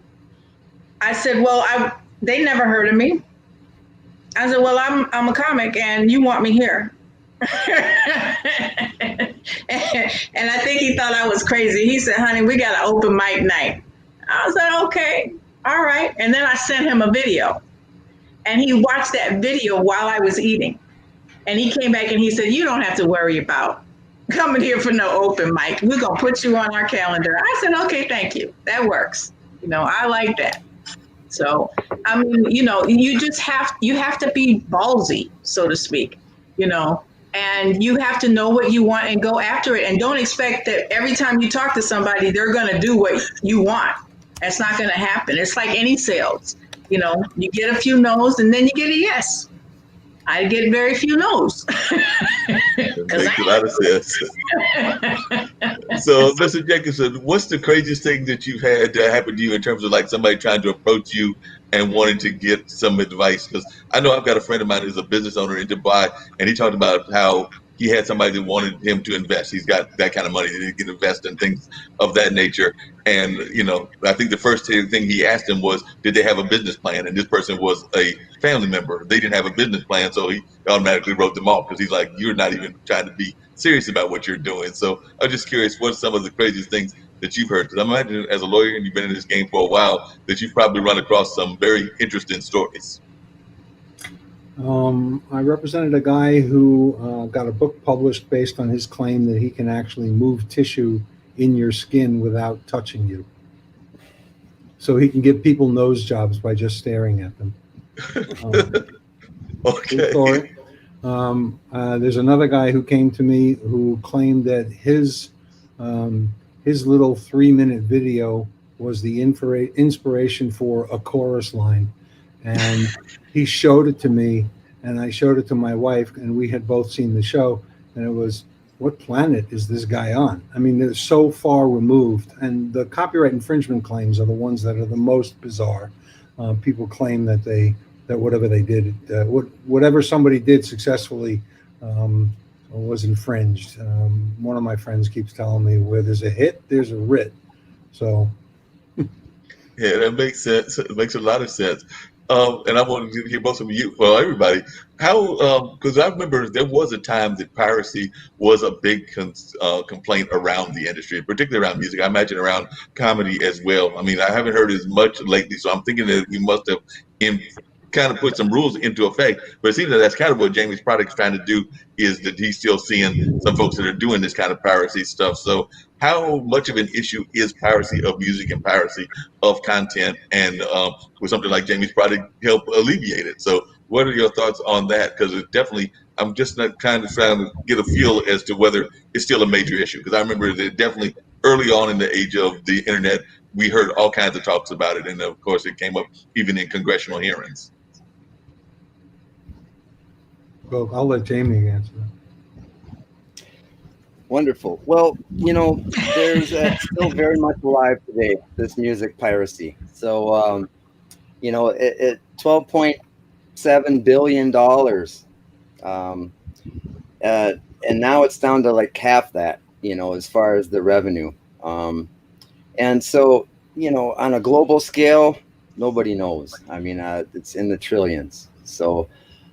I said, well, they never heard of me. I said, well, I'm a comic and you want me here. And I think he thought I was crazy. He said, honey, we got an open mic night. I was like, okay, all right. And then I sent him a video. And he watched that video while I was eating. And he came back and he said, you don't have to worry about coming here for no open mic. We're going to put you on our calendar. I said, okay, thank you. That works. I like that. So, I mean, you just have to be ballsy, so to speak, and you have to know what you want and go after it. And don't expect that every time you talk to somebody, they're going to do what you want. That's not going to happen. It's like any sales. You get a few no's and then you get a yes. I get very few no's. It makes a lot of sense. So, Mr. Jacobson, what's the craziest thing that you've had that happen to you in terms of like somebody trying to approach you and wanting to get some advice? Because I know I've got a friend of mine who's a business owner in Dubai, and he talked about how he had somebody that wanted him to invest. He's got that kind of money that he can invest in things of that nature. And, I think the first thing he asked him was, did they have a business plan? And this person was a family member. They didn't have a business plan, so he automatically wrote them off because he's like, you're not even trying to be serious about what you're doing. So I'm just curious, what are some of the craziest things that you've heard? Because I imagine as a lawyer, and you've been in this game for a while, that you've probably run across some very interesting stories. I represented a guy who got a book published based on his claim that he can actually move tissue in your skin without touching you. So he can give people nose jobs by just staring at them. Okay. Story. There's another guy who came to me who claimed that his little 3-minute video was the inspiration for a chorus line. And he showed it to me, and I showed it to my wife, and we had both seen the show, and it was, what planet is this guy on? I mean, they're so far removed, and the copyright infringement claims are the ones that are the most bizarre. People claim that whatever they did, whatever somebody did successfully was infringed. One of my friends keeps telling me, where there's a hit, there's a writ. So. Yeah, that makes sense. It makes a lot of sense. And I wanted to hear both of you, well, everybody, how, because I remember there was a time that piracy was a big complaint around the industry, particularly around music. I imagine around comedy as well. I mean, I haven't heard as much lately, so I'm thinking that we must have kind of put some rules into effect. But it seems that that's kind of what Jaimie's product is trying to do, is that he's still seeing some folks that are doing this kind of piracy stuff. So how much of an issue is piracy of music and piracy of content, and with something like Jaimie's product help alleviate it? So what are your thoughts on that? Because it definitely, I'm just not kind of trying to get a feel as to whether it's still a major issue. Because I remember that definitely early on in the age of the internet, we heard all kinds of talks about it. And of course, it came up even in congressional hearings. Well, I'll let Jaimie answer that. Wonderful. Well, there's still very much alive today, this music piracy. So, at $12.7 billion, and now it's down to like half that, as far as the revenue. And so, on a global scale, nobody knows. I mean, it's in the trillions. So,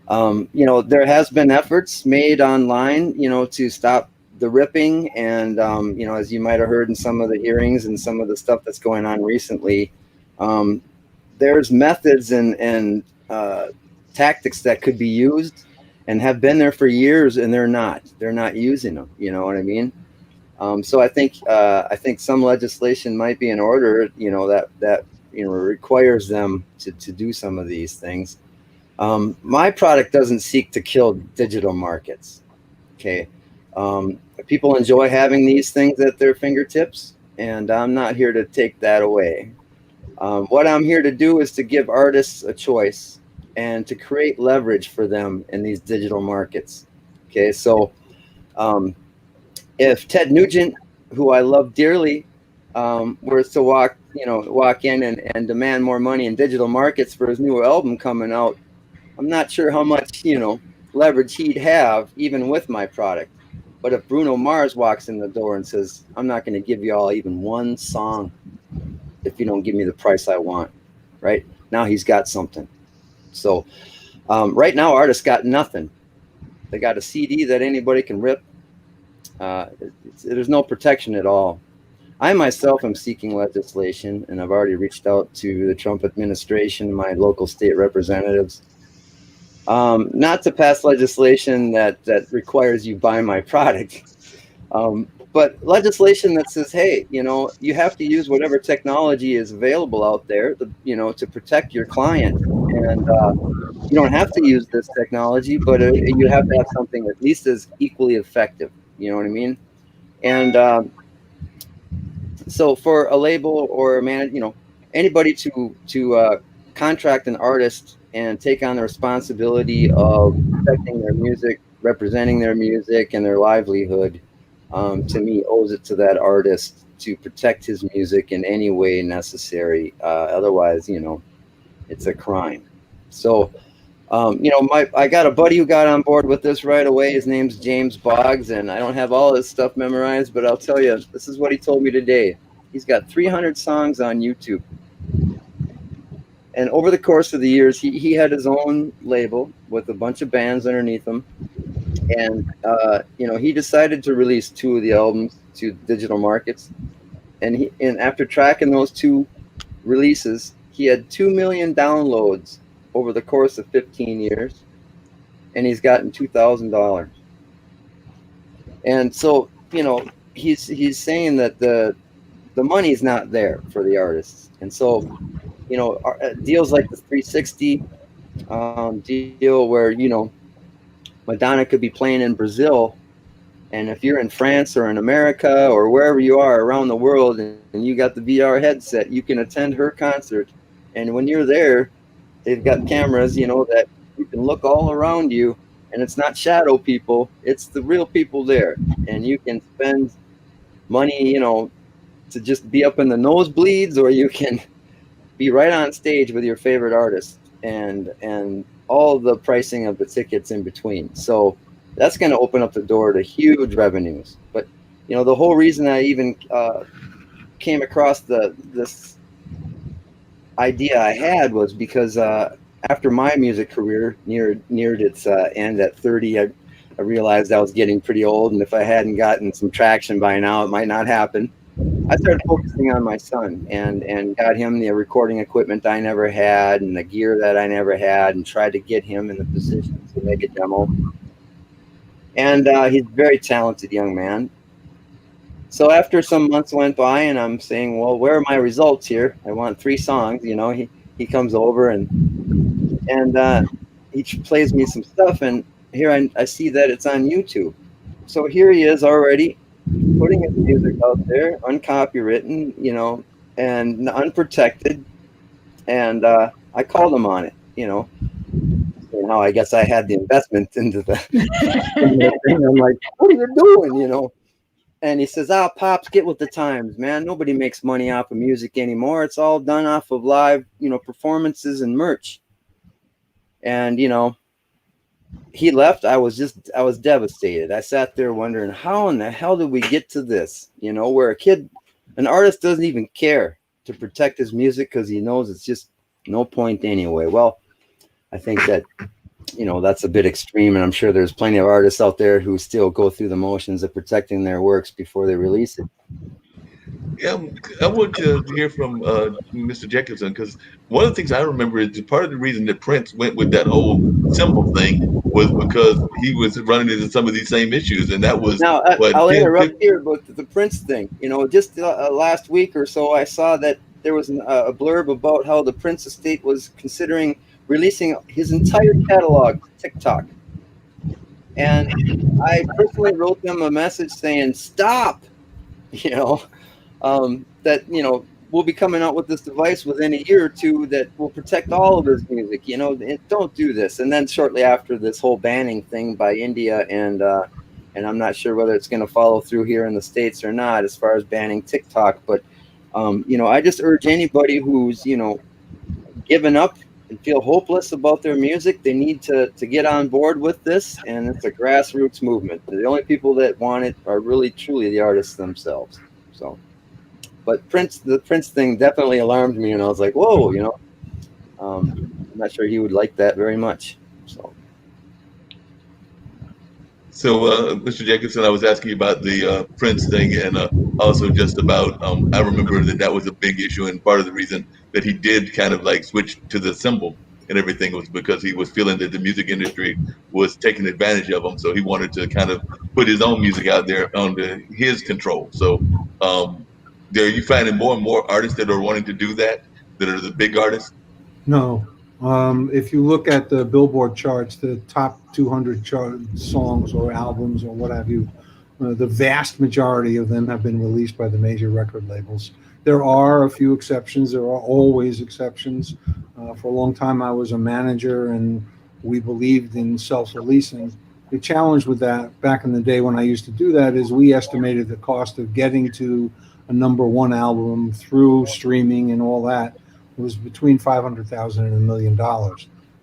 there has been efforts made online, to stop the ripping. And, as you might have heard in some of the hearings and some of the stuff that's going on recently, there's methods and tactics that could be used and have been there for years, and they're not using them. You know what I mean? So I think some legislation might be in order, that requires them to do some of these things. My product doesn't seek to kill digital markets. Okay. People enjoy having these things at their fingertips, and I'm not here to take that away. What I'm here to do is to give artists a choice and to create leverage for them in these digital markets. Okay. So, if Ted Nugent, who I love dearly, were to walk in and demand more money in digital markets for his new album coming out, I'm not sure how much, leverage he'd have even with my product. But if Bruno Mars walks in the door and says, I'm not going to give you all even one song if you don't give me the price I want, right? Now he's got something. So right now, artists got nothing. They got a CD that anybody can rip. There's no protection at all. I myself am seeking legislation, and I've already reached out to the Trump administration, my local state representatives, Not to pass legislation that requires you buy my product, but legislation that says, hey, you have to use whatever technology is available out there, to protect your client. And you don't have to use this technology, but you have to have something at least as equally effective. You know what I mean? And so for a label or a anybody to contract an artist and take on the responsibility of protecting their music, representing their music and their livelihood, to me, owes it to that artist to protect his music in any way necessary. Otherwise, it's a crime. So, I got a buddy who got on board with this right away. His name's James Boggs, and I don't have all his stuff memorized, but I'll tell you, this is what he told me today. He's got 300 songs on YouTube. And over the course of the years, he had his own label with a bunch of bands underneath him. And, he decided to release 2 of the albums to digital markets. And after tracking those 2 releases, he had 2 million downloads over the course of 15 years. And he's gotten $2,000. And so, he's saying that the money's not there for the artists. And so, deals like the 360 deal where, Madonna could be playing in Brazil, and if you're in France or in America or wherever you are around the world and you got the VR headset, you can attend her concert. And when you're there, they've got cameras, that you can look all around you, and it's not shadow people, it's the real people there. And you can spend money, to just be up in the nosebleeds, or you can be right on stage with your favorite artist, and all the pricing of the tickets in between. So that's going to open up the door to huge revenues. But the whole reason I even came across this idea I had was because after my music career neared its end at 30, I realized I was getting pretty old, and if I hadn't gotten some traction by now, it might not happen. I started focusing on my son and got him the recording equipment I never had and the gear that I never had, and tried to get him in the position to make a demo. And he's a very talented young man. So after some months went by, and I'm saying, well, where are my results here? I want 3 songs. He comes over and he plays me some stuff, and here I see that it's on YouTube. So here he is already putting his music out there, uncopywritten, and unprotected. And I called him on it, I guess I had the investment into the thing. I'm like, what are you doing, And he says, Pops, get with the times, man. Nobody makes money off of music anymore. It's all done off of live, performances and merch. And, he left. I was devastated. I sat there wondering, how in the hell did we get to this? Where an artist doesn't even care to protect his music because he knows it's just no point anyway. Well, I think that, that's a bit extreme, and I'm sure there's plenty of artists out there who still go through the motions of protecting their works before they release it. Yeah, I want to hear from Mr. Jacobson, because one of the things I remember is part of the reason that Prince went with that whole symbol thing was because he was running into some of these same issues, and that was now. I'll interrupt here, but the Prince thing. Just last week or so, I saw that there was a blurb about how the Prince estate was considering releasing his entire catalog to TikTok, and I personally wrote them a message saying, "Stop!" That we'll be coming out with this device within a year or 2 that will protect all of his music. Don't do this. And then shortly after, this whole banning thing by India, and I'm not sure whether it's going to follow through here in the States or not, as far as banning TikTok. But I just urge anybody who's given up and feel hopeless about their music, they need to get on board with this. And it's a grassroots movement. The only people that want it are really truly the artists themselves. So, but the Prince thing definitely alarmed me, and I was like, whoa, I'm not sure he would like that very much. So, Mr. Jacobson, I was asking you about the Prince thing, and also just about, I remember that was a big issue, and part of the reason that he did kind of like switch to the symbol and everything was because he was feeling that the music industry was taking advantage of him. So he wanted to kind of put his own music out there under his control. So are you finding more and more artists that are wanting to do that are the big artists? No. If you look at the Billboard charts, the top 200 songs or albums or what have you, the vast majority of them have been released by the major record labels. There are a few exceptions. There are always exceptions. For a long time, I was a manager, and we believed in self-releasing. The challenge with that back in the day when I used to do that is we estimated the cost of getting to a #1 album through streaming and all that was between $500,000 and $1 million.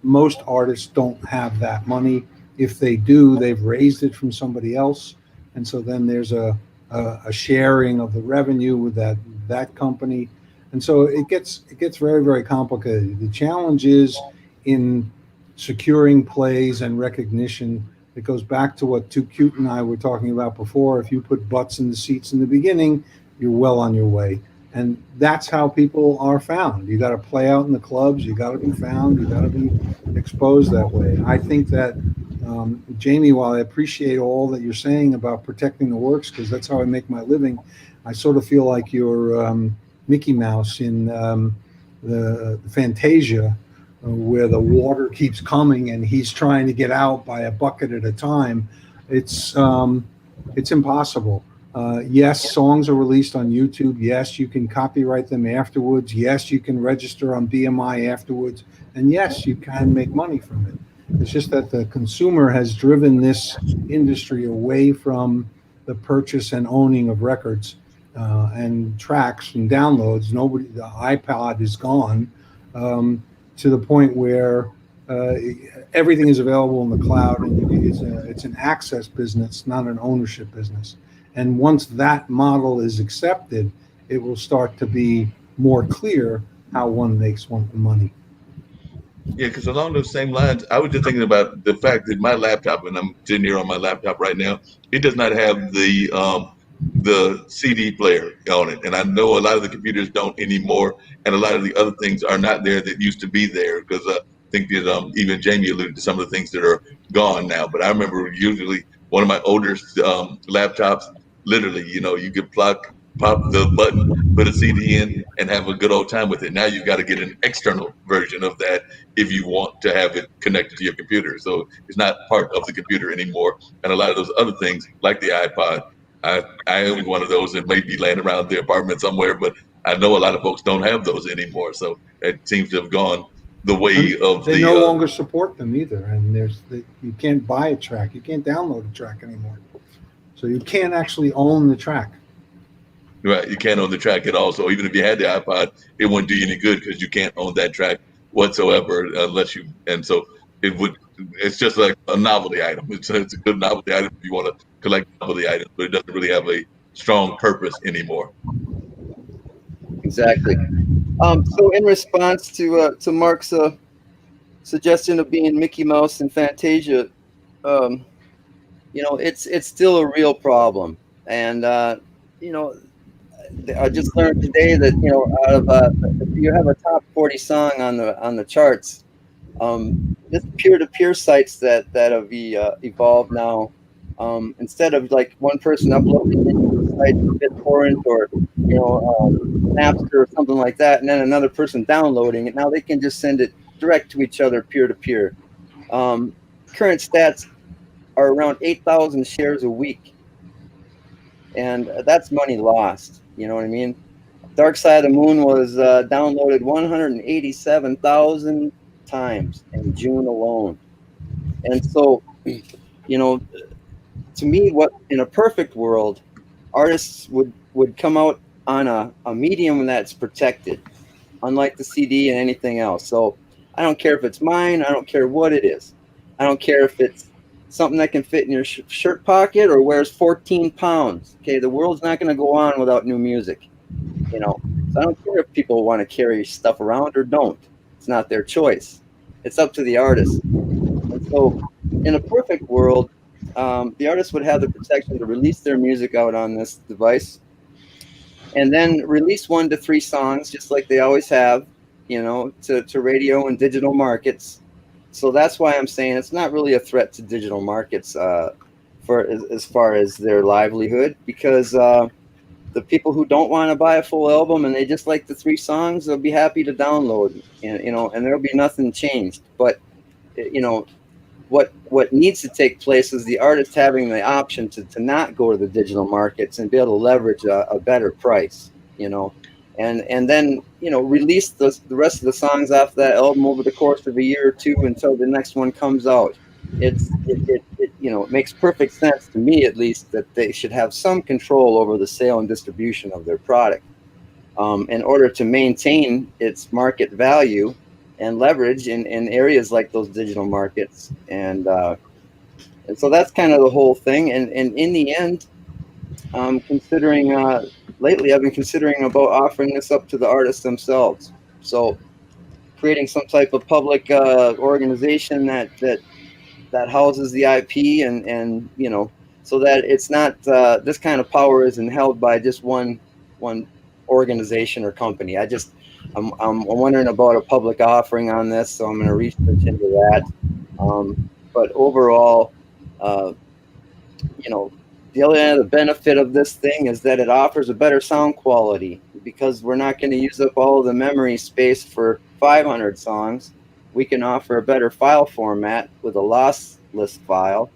Most artists don't have that money. If they do, they've raised it from somebody else, and so then there's a sharing of the revenue with that company, and so it gets very, very complicated. The challenge is in securing plays and recognition. It goes back to what Tu Kute and I were talking about before. If you put butts in the seats in the beginning, you're well on your way. And that's how people are found. You got to play out in the clubs. You got to be found. You got to be exposed that way. I think that, Jaimie, while I appreciate all that you're saying about protecting the works, because that's how I make my living, I sort of feel like you're Mickey Mouse in the Fantasia, where the water keeps coming and he's trying to get out by a bucket at a time. It's impossible. Yes, songs are released on YouTube. Yes, you can copyright them afterwards. Yes, you can register on BMI afterwards. And yes, you can make money from it. It's just that the consumer has driven this industry away from the purchase and owning of records and tracks and downloads. The iPod is gone to the point where everything is available in the cloud, and it's an access business, not an ownership business. And once that model is accepted, it will start to be more clear how one makes money. Yeah, because along those same lines, I was just thinking about the fact that my laptop, and I'm sitting here on my laptop right now, it does not have the CD player on it, and I know a lot of the computers don't anymore, and a lot of the other things are not there that used to be there. Because I think that even Jaimie alluded to some of the things that are gone now. But I remember usually one of my older laptops. Literally, you could pop the button, put a CD in, and have a good old time with it. Now you've got to get an external version of that if you want to have it connected to your computer. So it's not part of the computer anymore. And a lot of those other things, like the iPod, I own one of those and may be laying around the apartment somewhere, but I know a lot of folks don't have those anymore. So it seems to have gone the way of they no longer support them either. And you can't buy a track. You can't download a track anymore. So you can't actually own the track. Right, you can't own the track at all. So even if you had the iPod, it wouldn't do you any good because you can't own that track whatsoever unless you. And so it's just like a novelty item. It's a good novelty item if you want to collect novelty items, but it doesn't really have a strong purpose anymore. Exactly. So in response to Marc's suggestion of being Mickey Mouse and Fantasia, it's still a real problem. And, I just learned today that, out of if you have a top 40 song on the charts, this peer-to-peer sites that have evolved now, instead of like one person uploading it to the site, BitTorrent or, Napster or something like that, and then another person downloading it, now they can just send it direct to each other peer-to-peer. Current stats are around 8,000 shares a week. And that's money lost. You know what I mean? Dark Side of the Moon was downloaded 187,000 times in June alone. And so, to me, what in a perfect world, artists would come out on a medium that's protected, unlike the CD and anything else. So I don't care if it's mine. I don't care what it is. I don't care if it's something that can fit in your shirt pocket or wears 14 pounds. Okay, the world's not going to go on without new music. So I don't care if people want to carry stuff around or don't. It's not their choice. It's up to the artist. And so in a perfect world, the artist would have the protection to release their music out on this device and then release 1 to 3 songs, just like they always have, to radio and digital markets. So that's why I'm saying it's not really a threat to digital markets for as far as their livelihood, because the people who don't want to buy a full album and they just like the 3 songs, they'll be happy to download, and there'll be nothing changed. But what needs to take place is the artist having the option to not go to the digital markets and be able to leverage a better price, and then release the rest of the songs off that album over the course of a year or two until the next one comes out. It makes perfect sense to me, at least, that they should have some control over the sale and distribution of their product, in order to maintain its market value and leverage in areas like those digital markets. And so that's kind of the whole thing. And in the end, considering lately, I've been considering about offering this up to the artists themselves. So creating some type of public organization that houses the IP, and so that it's not this kind of power isn't held by just one organization or company. I'm wondering about a public offering on this, so I'm going to research into that. But overall, the other benefit of this thing is that it offers a better sound quality, because we're not going to use up all of the memory space for 500 songs. We can offer a better file format with a lossless file,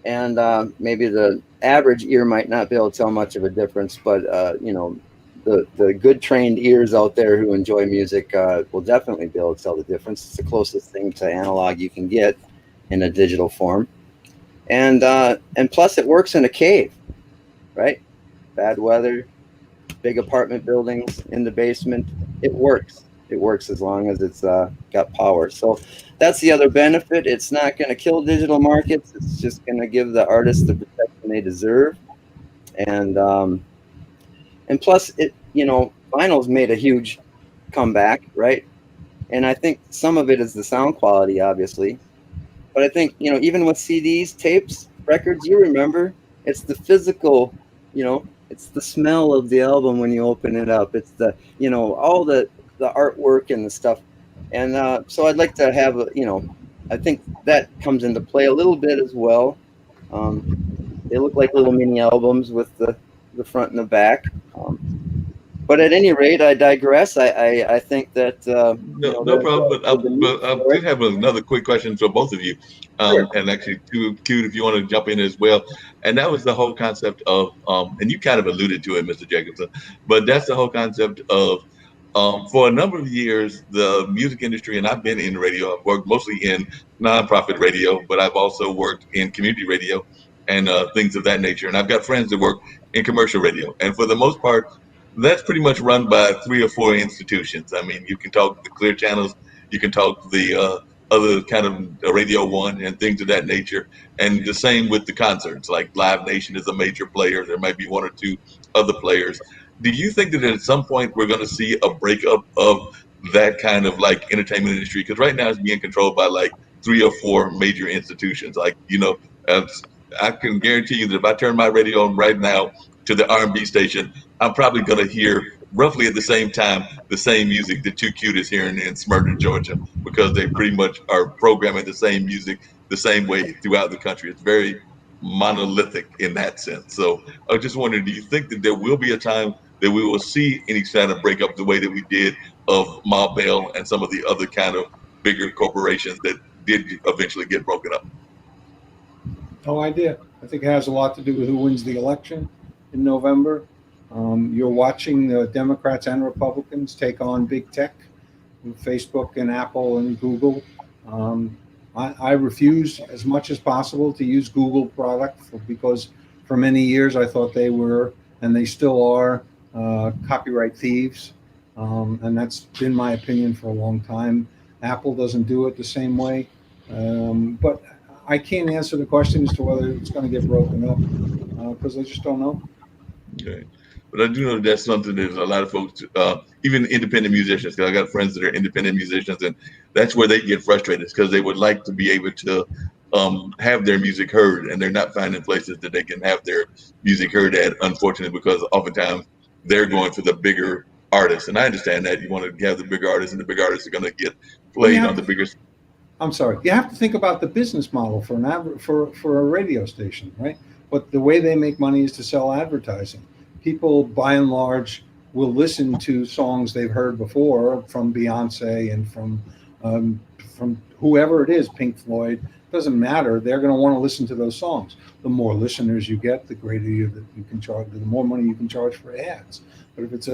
and maybe the average ear might not be able to tell much of a difference, but the good trained ears out there who enjoy music will definitely be able to tell the difference. It's the closest thing to analog you can get in a digital form. And plus it works in a cave, right? Bad weather, big apartment buildings, in the basement. It works as long as it's got power. So that's the other benefit. It's not going to kill digital markets. It's just going to give the artists the protection they deserve. And plus, vinyl's made a huge comeback, right? And I think some of it is the sound quality, obviously. But I think, even with CDs, tapes, records, you remember, it's the physical, it's the smell of the album when you open it up. It's the, all the artwork and the stuff. And so I'd like to have, I think that comes into play a little bit as well. They look like little mini albums with the front and the back. But at any rate, I digress. I think that no problem. But I did have another quick question for both of you, Sure. and actually, too cute if you want to jump in as well. And that was the whole concept of, and you kind of alluded to it, Mr. Jacobson, but that's the whole concept of, for a number of years, the music industry, and I've been in radio. I've worked mostly in nonprofit radio, but I've also worked in community radio and things of that nature. And I've got friends that work in commercial radio, and for the most part, that's pretty much run by 3 or 4 institutions. I mean, you can talk the clear channels, you can talk the other kind of Radio One and things of that nature. And the same with the concerts, like Live Nation is a major player. There might be 1 or 2 other players. Do you think that at some point we're going to see a breakup of that kind of like entertainment industry? Because right now it's being controlled by like 3 or 4 major institutions. Like, I can guarantee you that if I turn my radio on right now to the R&B station, I'm probably going to hear roughly at the same time the same music that Tu Kute is hearing in Smyrna, Georgia, because they pretty much are programming the same music the same way throughout the country. It's very monolithic in that sense. So I was just wondering, do you think that there will be a time that we will see any kind of breakup the way that we did of Ma Bell and some of the other kind of bigger corporations that did eventually get broken up? No idea. I think it has a lot to do with who wins the election in November. You're watching the Democrats and Republicans take on big tech, Facebook and Apple and Google. I refuse as much as possible to use Google product because for many years I thought they were, and they still are, copyright thieves. And that's been my opinion for a long time. Apple doesn't do it the same way. But I can't answer the question as to whether it's going to get broken up because I just don't know. Okay. But I do know that's something that a lot of folks, even independent musicians, because I got friends that are independent musicians, and that's where they get frustrated because they would like to be able to have their music heard, and they're not finding places that they can have their music heard at, unfortunately, because oftentimes they're going for the bigger artists. And I understand that you want to have the bigger artists, and the big artists are going to get played on the bigger. I'm sorry. You have to think about the business model for for a radio station, right? But the way they make money is to sell advertising. People, by and large, will listen to songs they've heard before from Beyonce and from whoever it is, Pink Floyd. Doesn't matter. They're going to want to listen to those songs. The more listeners you get, the greater you can charge. The more money you can charge for ads. But if it's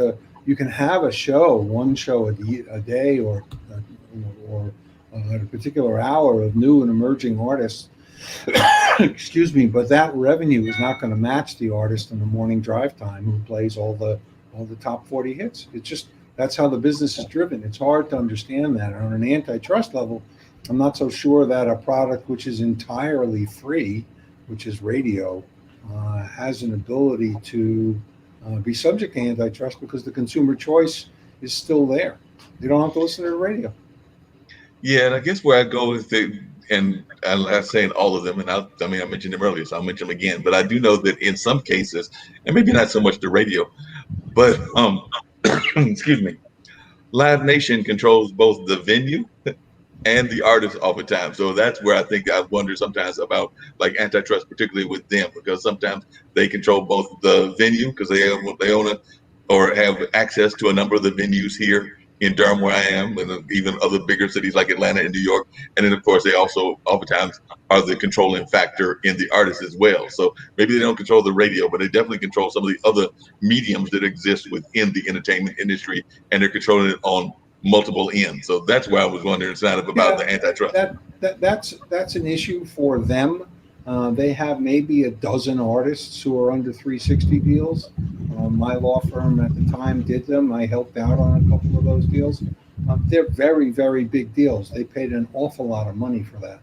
you can have a show, one show a day, or at a particular hour of new and emerging artists. Excuse me, but that revenue is not going to match the artist in the morning drive time who plays all the top 40 hits. It's just that's how the business is driven. It's hard to understand that. On an antitrust level, I'm not so sure that a product which is entirely free, which is radio, has an ability to be subject to antitrust because the consumer choice is still there. You don't have to listen to the radio. Yeah, and I guess where I go is and I'm not saying all of them, and I mentioned them earlier, so I'll mention them again. But I do know that in some cases, and maybe not so much the radio, but excuse me, Live Nation controls both the venue and the artist oftentimes. So that's where I think I wonder sometimes about like antitrust, particularly with them, because sometimes they control both the venue because they own it or have access to a number of the venues here in Durham where I am, and even other bigger cities like Atlanta and New York. And then of course they also oftentimes are the controlling factor in the artist as well. So maybe they don't control the radio, but they definitely control some of the other mediums that exist within the entertainment industry, and they're controlling it on multiple ends. So that's why I was wondering, it's not about the antitrust. That's an issue for them. They have maybe a dozen artists who are under 360 deals. My law firm at the time did them. I helped out on a couple of those deals. They're very, very big deals. They paid an awful lot of money for that.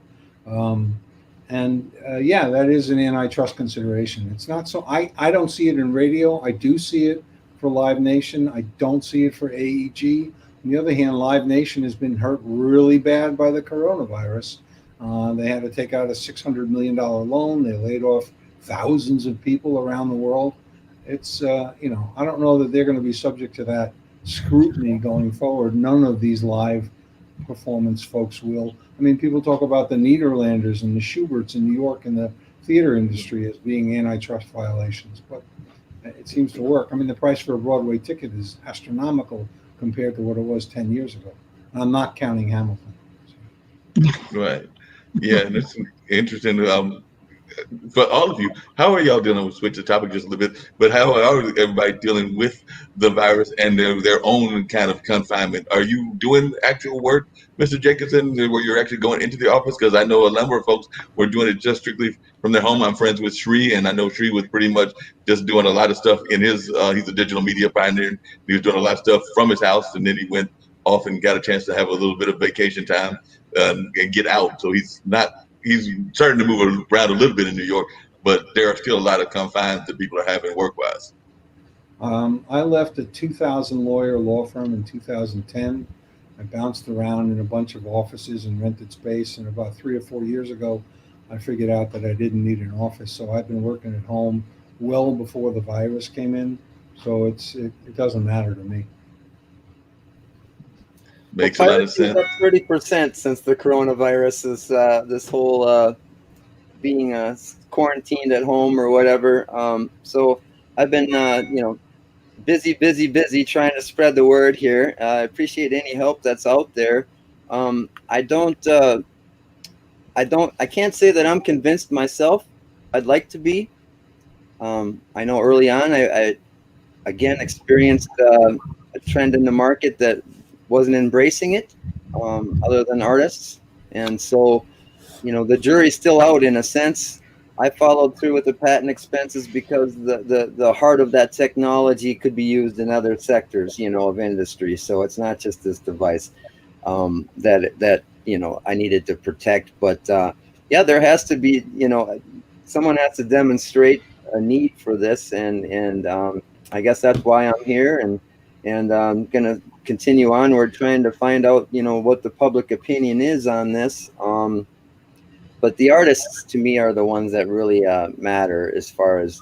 Yeah, that is an antitrust consideration. It's not so, I don't see it in radio. I do see it for Live Nation. I don't see it for AEG. On the other hand, Live Nation has been hurt really bad by the coronavirus. They had to take out a $600 million loan. They laid off thousands of people around the world. It's, I don't know that they're going to be subject to that scrutiny going forward. None of these live performance folks will. I mean, people talk about the Nederlanders and the Schuberts in New York and the theater industry as being antitrust violations, but it seems to work. I mean, the price for a Broadway ticket is astronomical compared to what it was 10 years ago. I'm not counting Hamilton. Right. Yeah, and it's interesting. For all of you, how are y'all dealing with, switch the topic just a little bit, but how are everybody dealing with the virus and their own kind of confinement? Are you doing actual work, Mr. Jacobson, where you're actually going into the office? Because I know a number of folks were doing it just strictly from their home. I'm friends with Sri, and I know Sri was pretty much just doing a lot of stuff in his, he's a digital media pioneer. He was doing a lot of stuff from his house, and then he went off and got a chance to have a little bit of vacation time and get out. So he's starting to move around a little bit in New York, but there are still a lot of confines that people are having work-wise. I left a 2,000 lawyer law firm in 2010. I bounced around in a bunch of offices and rented space, and about 3 or 4 years ago, I figured out that I didn't need an office, so I've been working at home well before the virus came in, so it doesn't matter to me. Makes a lot of sense. Up 30% since the coronavirus is this whole being quarantined at home or whatever. So I've been busy trying to spread the word here. I appreciate any help that's out there. I can't say that I'm convinced myself. I'd like to be. I know early on I again experienced a trend in the market that wasn't embracing it, other than artists. And so, the jury's still out in a sense. I followed through with the patent expenses because the heart of that technology could be used in other sectors, of industry. So it's not just this device that I needed to protect. But there has to be, someone has to demonstrate a need for this, and I guess that's why I'm here, and I'm gonna continue onward trying to find out, what the public opinion is on this. But the artists, to me, are the ones that really matter as far as,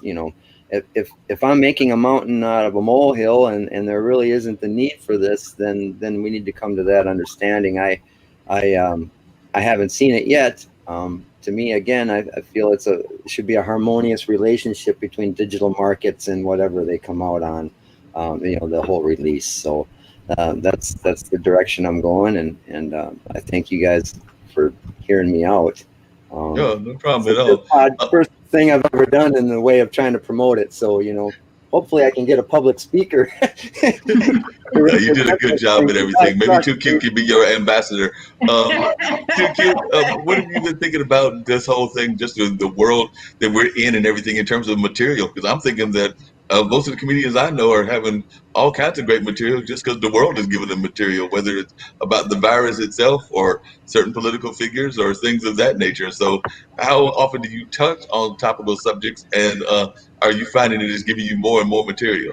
if I'm making a mountain out of a molehill and there really isn't the need for this, then we need to come to that understanding. I haven't seen it yet. To me, again, I feel it should be a harmonious relationship between digital markets and whatever they come out on, the whole release. So that's the direction I'm going, and I thank you guys for hearing me out. No problem at all. First thing I've ever done in the way of trying to promote it. So, hopefully I can get a public speaker. You did a good job at everything. Maybe Tu Kute can be your ambassador. Tu Kute, what have you been thinking about this whole thing, just the world that we're in and everything in terms of material? Because I'm thinking that most of the comedians I know are having all kinds of great material just because the world is giving them material, whether it's about the virus itself or certain political figures or things of that nature. So how often do you touch on topical subjects, and are you finding it is giving you more and more material?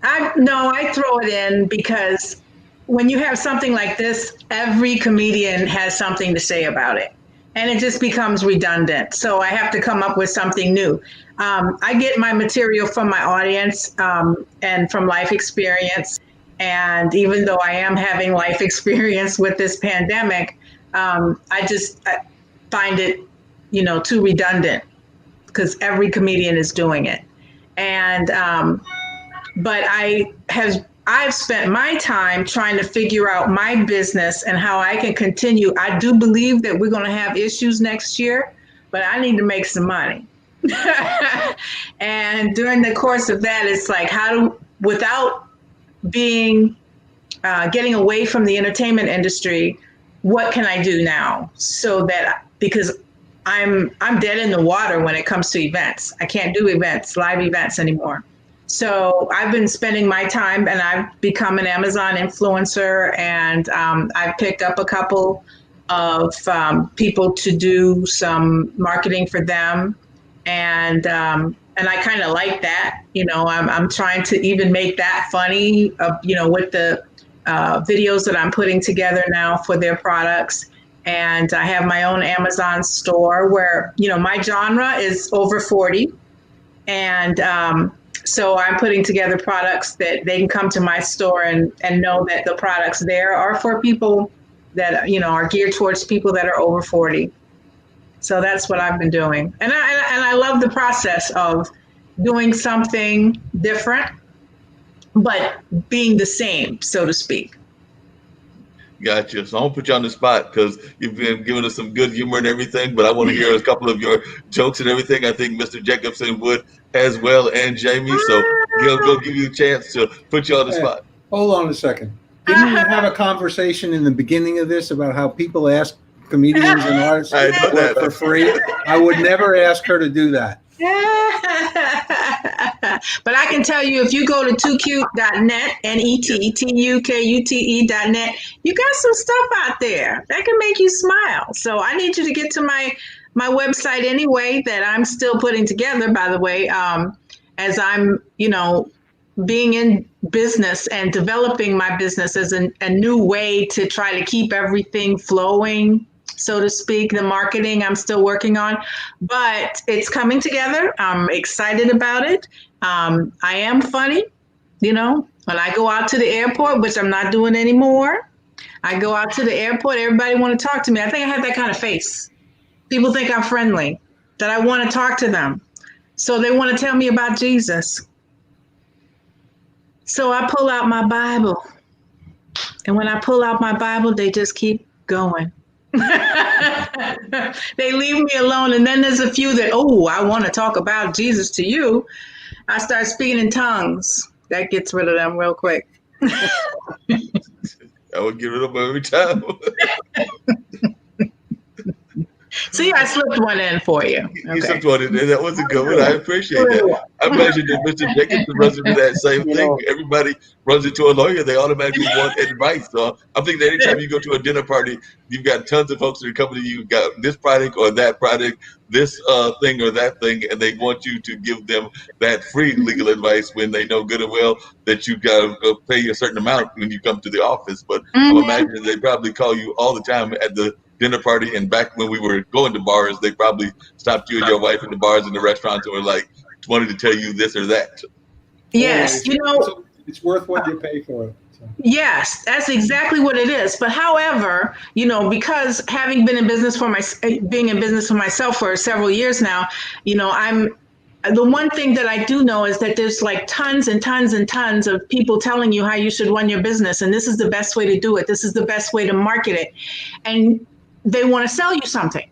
I throw it in because when you have something like this, every comedian has something to say about it, and it just becomes redundant. So I have to come up with something new. I get my material from my audience and from life experience. And even though I am having life experience with this pandemic, I find it, too redundant because every comedian is doing it. And but I've spent my time trying to figure out my business and how I can continue. I do believe that we're going to have issues next year, but I need to make some money. And during the course of that, it's like, without being, getting away from the entertainment industry, what can I do now? So that, because I'm dead in the water when it comes to events. I can't do live events anymore. So I've been spending my time, and I've become an Amazon influencer, and I've picked up a couple of people to do some marketing for them. And I kind of like that, I'm trying to even make that funny, with the videos that I'm putting together now for their products. And I have my own Amazon store where, my genre is over 40. And so I'm putting together products that they can come to my store and know that the products there are for people that, are geared towards people that are over 40. So that's what I've been doing. And I love the process of doing something different, but being the same, so to speak. Gotcha. So I'm gonna put you on the spot because you've been giving us some good humor and everything, but I want to hear a couple of your jokes and everything. I think Mr. Jacobson would as well, and Jaimie. So he'll go give you a chance to put you on the spot. Hold on a second. Didn't we have a conversation in the beginning of this about how people ask comedians and artists to work for free? I would never ask her to do that. But I can tell you, if you go to tukute.net, netukute.net, you got some stuff out there that can make you smile. So I need you to get to my website anyway, that I'm still putting together, by the way, as I'm, being in business and developing my business as a new way to try to keep everything flowing, so to speak. The marketing I'm still working on, but it's coming together. I'm excited about it. I am funny, when I go out to the airport, which I'm not doing anymore. I go out to the airport, everybody want to talk to me. I think I have that kind of face. People think I'm friendly, that I want to talk to them. So they want to tell me about Jesus. So I pull out my Bible. And when I pull out my Bible, they just keep going. They leave me alone. And then there's a few that, I want to talk about Jesus to you. I start speaking in tongues. That gets rid of them real quick. I would get rid of them every time. See, I slipped one in for you. Okay. You slipped one in there. That was a good one. I appreciate that. I imagine that Mr. Jacobson runs into that same thing. Everybody runs into a lawyer. They automatically want advice. So I'm thinking that anytime you go to a dinner party, you've got tons of folks that are coming to you. You've got this product or that product, this thing or that thing, and they want you to give them that free legal advice when they know good and well that you got to pay a certain amount when you come to the office. But I'm imagining they probably call you all the time at the dinner party. And back when we were going to bars, they probably stopped you and your wife in the bars and the restaurants and were like, wanted to tell you this or that. Yes, it's worth what you pay for it. So. Yes, that's exactly what it is. But however, because having been in business being in business for myself for several years now, the one thing that I do know is that there's like tons and tons and tons of people telling you how you should run your business. And this is the best way to do it. This is the best way to market it. And they want to sell you something.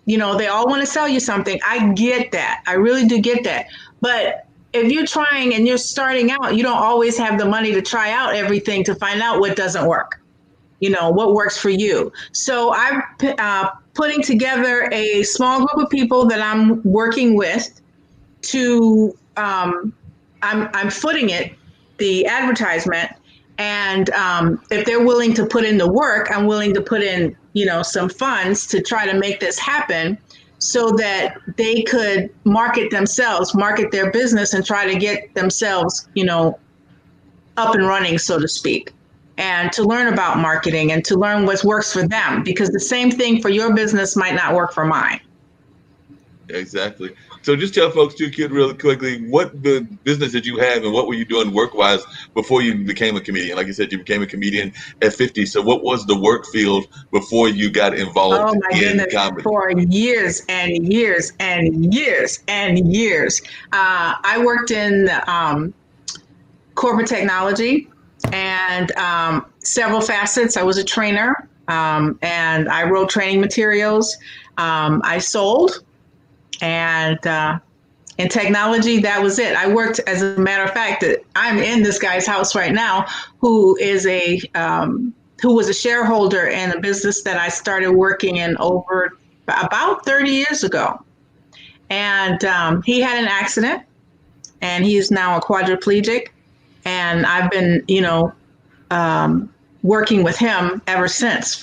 They all want to sell you something. I get that. I really do get that. But if you're trying and you're starting out, you don't always have the money to try out everything to find out what doesn't work, what works for you. So I'm putting together a small group of people that I'm working with to, I'm footing it, the advertisement. And if they're willing to put in the work, I'm willing to put in, some funds to try to make this happen so that they could market their business and try to get themselves, up and running, so to speak, and to learn about marketing and to learn what works for them, because the same thing for your business might not work for mine. Exactly. So just tell folks, Tu Kute, really quickly, what the business did you have and what were you doing work-wise before you became a comedian? Like you said, you became a comedian at 50. So what was the work field before you got involved in comedy? For years and years and years and years. I worked in corporate technology and several facets. I was a trainer and I wrote training materials. I sold. And in technology, that was it. I worked, as a matter of fact, that I'm in this guy's house right now, who was a shareholder in a business that I started working in over about 30 years ago. And he had an accident, and he is now a quadriplegic. And I've been, working with him ever since.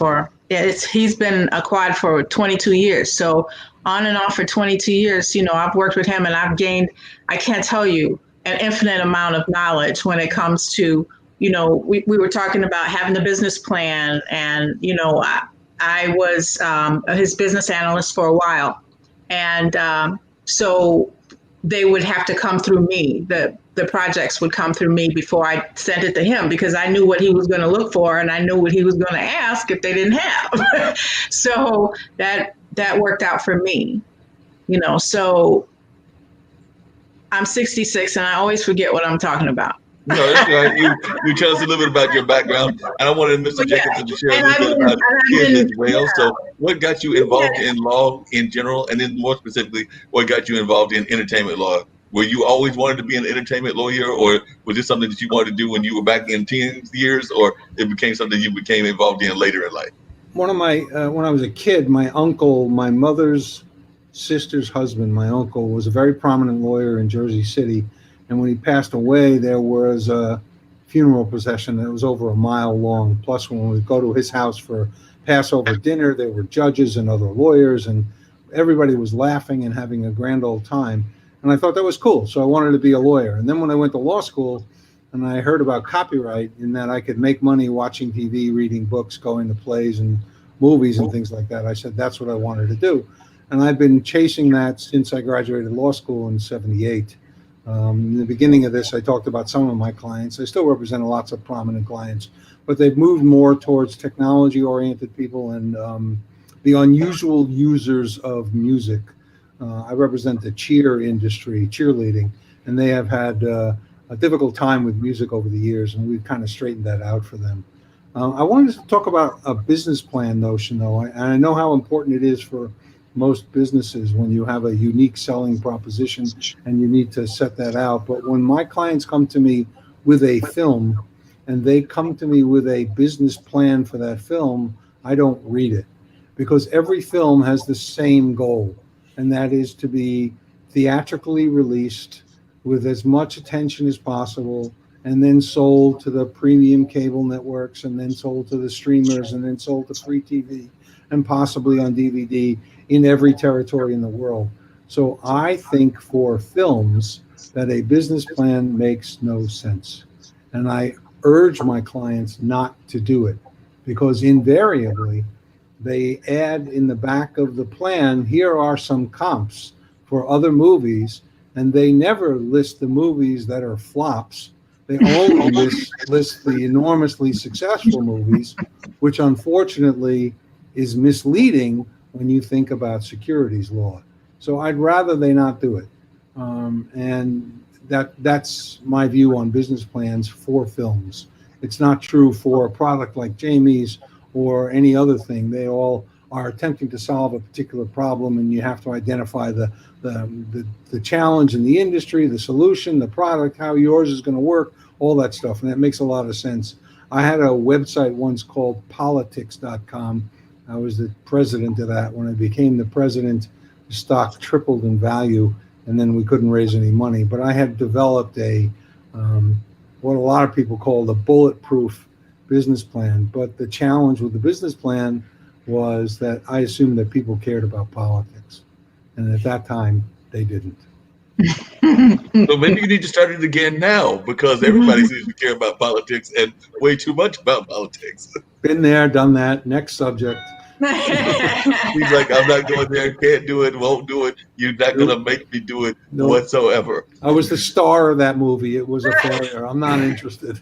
He's been a quad for 22 years. So on and off for 22 years, I've worked with him and I've gained, I can't tell you, an infinite amount of knowledge when it comes to, we were talking about having a business plan and, I was his business analyst for a while. And so they would have to come through me. The projects would come through me before I sent it to him, because I knew what he was going to look for and I knew what he was going to ask if they didn't have. So that worked out for me, so I'm 66 and I always forget what I'm talking about. No, that's right. You tell us a little bit about your background. And I wanted Mr. Jacobson to share a little bit about his as well. Yeah. So what got you involved in law in general? And then more specifically, what got you involved in entertainment law? Were you always wanted to be an entertainment lawyer, or was this something that you wanted to do when you were back in teen years, or it became something you became involved in later in life? One of my, when I was a kid, my uncle, my mother's sister's husband, my uncle, was a very prominent lawyer in Jersey City. And when he passed away, there was a funeral procession that was over a mile long. Plus, when we would go to his house for Passover dinner, there were judges and other lawyers, and everybody was laughing and having a grand old time. And I thought that was cool. So I wanted to be a lawyer. And then when I went to law school and I heard about copyright and that I could make money watching TV, reading books, going to plays and movies and things like that, I said, that's what I wanted to do. And I've been chasing that since I graduated law school in '78. In the beginning of this, I talked about some of my clients. I still represent lots of prominent clients, but they've moved more towards technology-oriented people and the unusual users of music. I represent the cheer industry, cheerleading, and they have had a difficult time with music over the years, and we've kind of straightened that out for them. I wanted to talk about a business plan notion, though. I know how important it is for most businesses when you have a unique selling proposition and you need to set that out. But when my clients come to me with a film and they come to me with a business plan for that film, I don't read it, because every film has the same goal, and that is to be theatrically released with as much attention as possible, and then sold to the premium cable networks, and then sold to the streamers, and then sold to free TV, and possibly on DVD in every territory in the world. So I think for films that a business plan makes no sense. And I urge my clients not to do it, because invariably they add in the back of the plan, here are some comps for other movies, and they never list the movies that are flops. They only list the enormously successful movies, which unfortunately is misleading when you think about securities law. So I'd rather they not do it. And that's my view on business plans for films. It's not true for a product like Jaimie's or any other thing. They all are attempting to solve a particular problem, and you have to identify the challenge in the industry, the solution, the product, how yours is going to work, all that stuff. And that makes a lot of sense. I had a website once called politics.com. I was the president of that. When I became the president, the stock tripled in value, and then we couldn't raise any money. But I had developed what a lot of people call the bulletproof business plan. But the challenge with the business plan was that I assumed that people cared about politics. And at that time, they didn't. So maybe you need to start it again now, because everybody seems to care about politics and way too much about politics. Been there, done that. Next subject. He's like, I'm not going there, can't do it, won't do it. You're not going to make me do it whatsoever. I was the star of that movie. It was a failure. I'm not interested.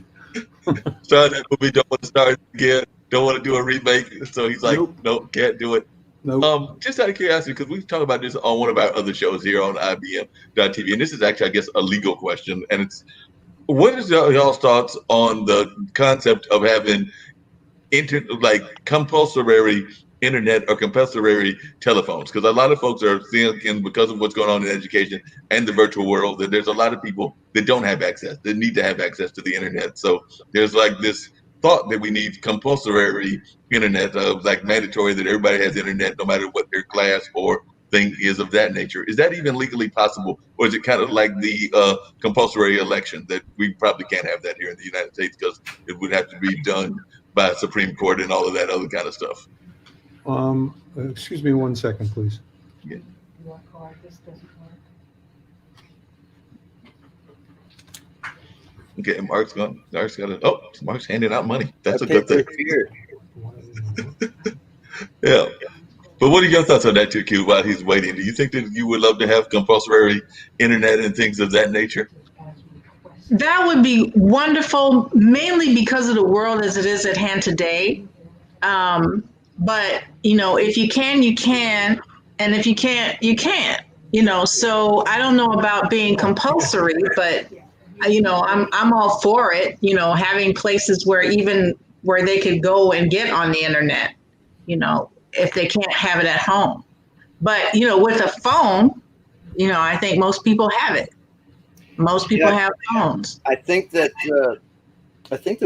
Started that movie, don't want to start it again, don't want to do a remake. So he's like, nope, can't do it. Nope. Just out of curiosity, because we've talked about this on one of our other shows here on IBM.TV, and this is actually, I guess, a legal question. And it's, what is y'all's thoughts on the concept of having compulsory internet or compulsory telephones? Because a lot of folks are thinking, because of what's going on in education and the virtual world, that there's a lot of people that don't have access, that need to have access to the internet. So there's like this thought that we need compulsory internet, like mandatory that everybody has internet no matter what their class or thing is of that nature. Is that even legally possible? Or is it kind of like the compulsory election, that we probably can't have that here in the United States because it would have to be done by Supreme Court and all of that other kind of stuff? Excuse me 1 second, please. Yeah. Okay, Mark's handing out money. That's a good thing. Yeah. But what are your thoughts on that, too, Q, while he's waiting? Do you think that you would love to have compulsory internet and things of that nature? That would be wonderful, mainly because of the world as it is at hand today. But, if you can, you can. And if you can't, you can't. So I don't know about being compulsory, but I'm all for it, having places where they could go and get on the internet, if they can't have it at home. But, with a phone, I think most people have it. Most people have phones. I think that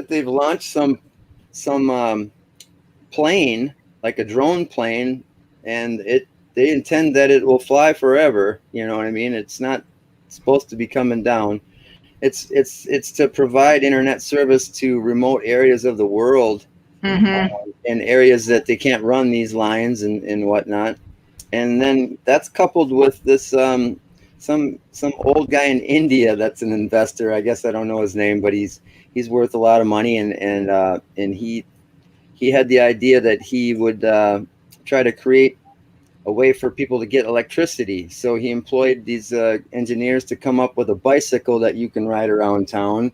they've launched some plane, like a drone plane, and they intend that it will fly forever. You know what I mean? It's not supposed to be coming down. It's to provide internet service to remote areas of the world, and areas that they can't run these lines and whatnot. And then that's coupled with this some old guy in India that's an investor. I guess I don't know his name, but he's worth a lot of money, and he had the idea that he would try to create a way for people to get electricity. So he employed these engineers to come up with a bicycle that you can ride around town.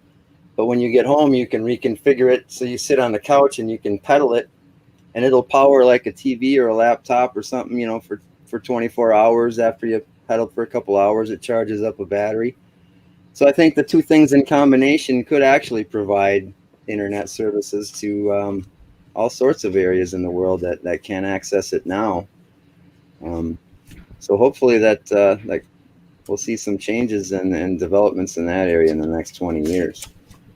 But when you get home, you can reconfigure it so you sit on the couch and you can pedal it, and it'll power like a TV or a laptop or something, for 24 hours. After you pedal for a couple hours, it charges up a battery. So I think the two things in combination could actually provide internet services to all sorts of areas in the world that can't access it now. So hopefully that we'll see some changes and developments in that area in the next 20 years.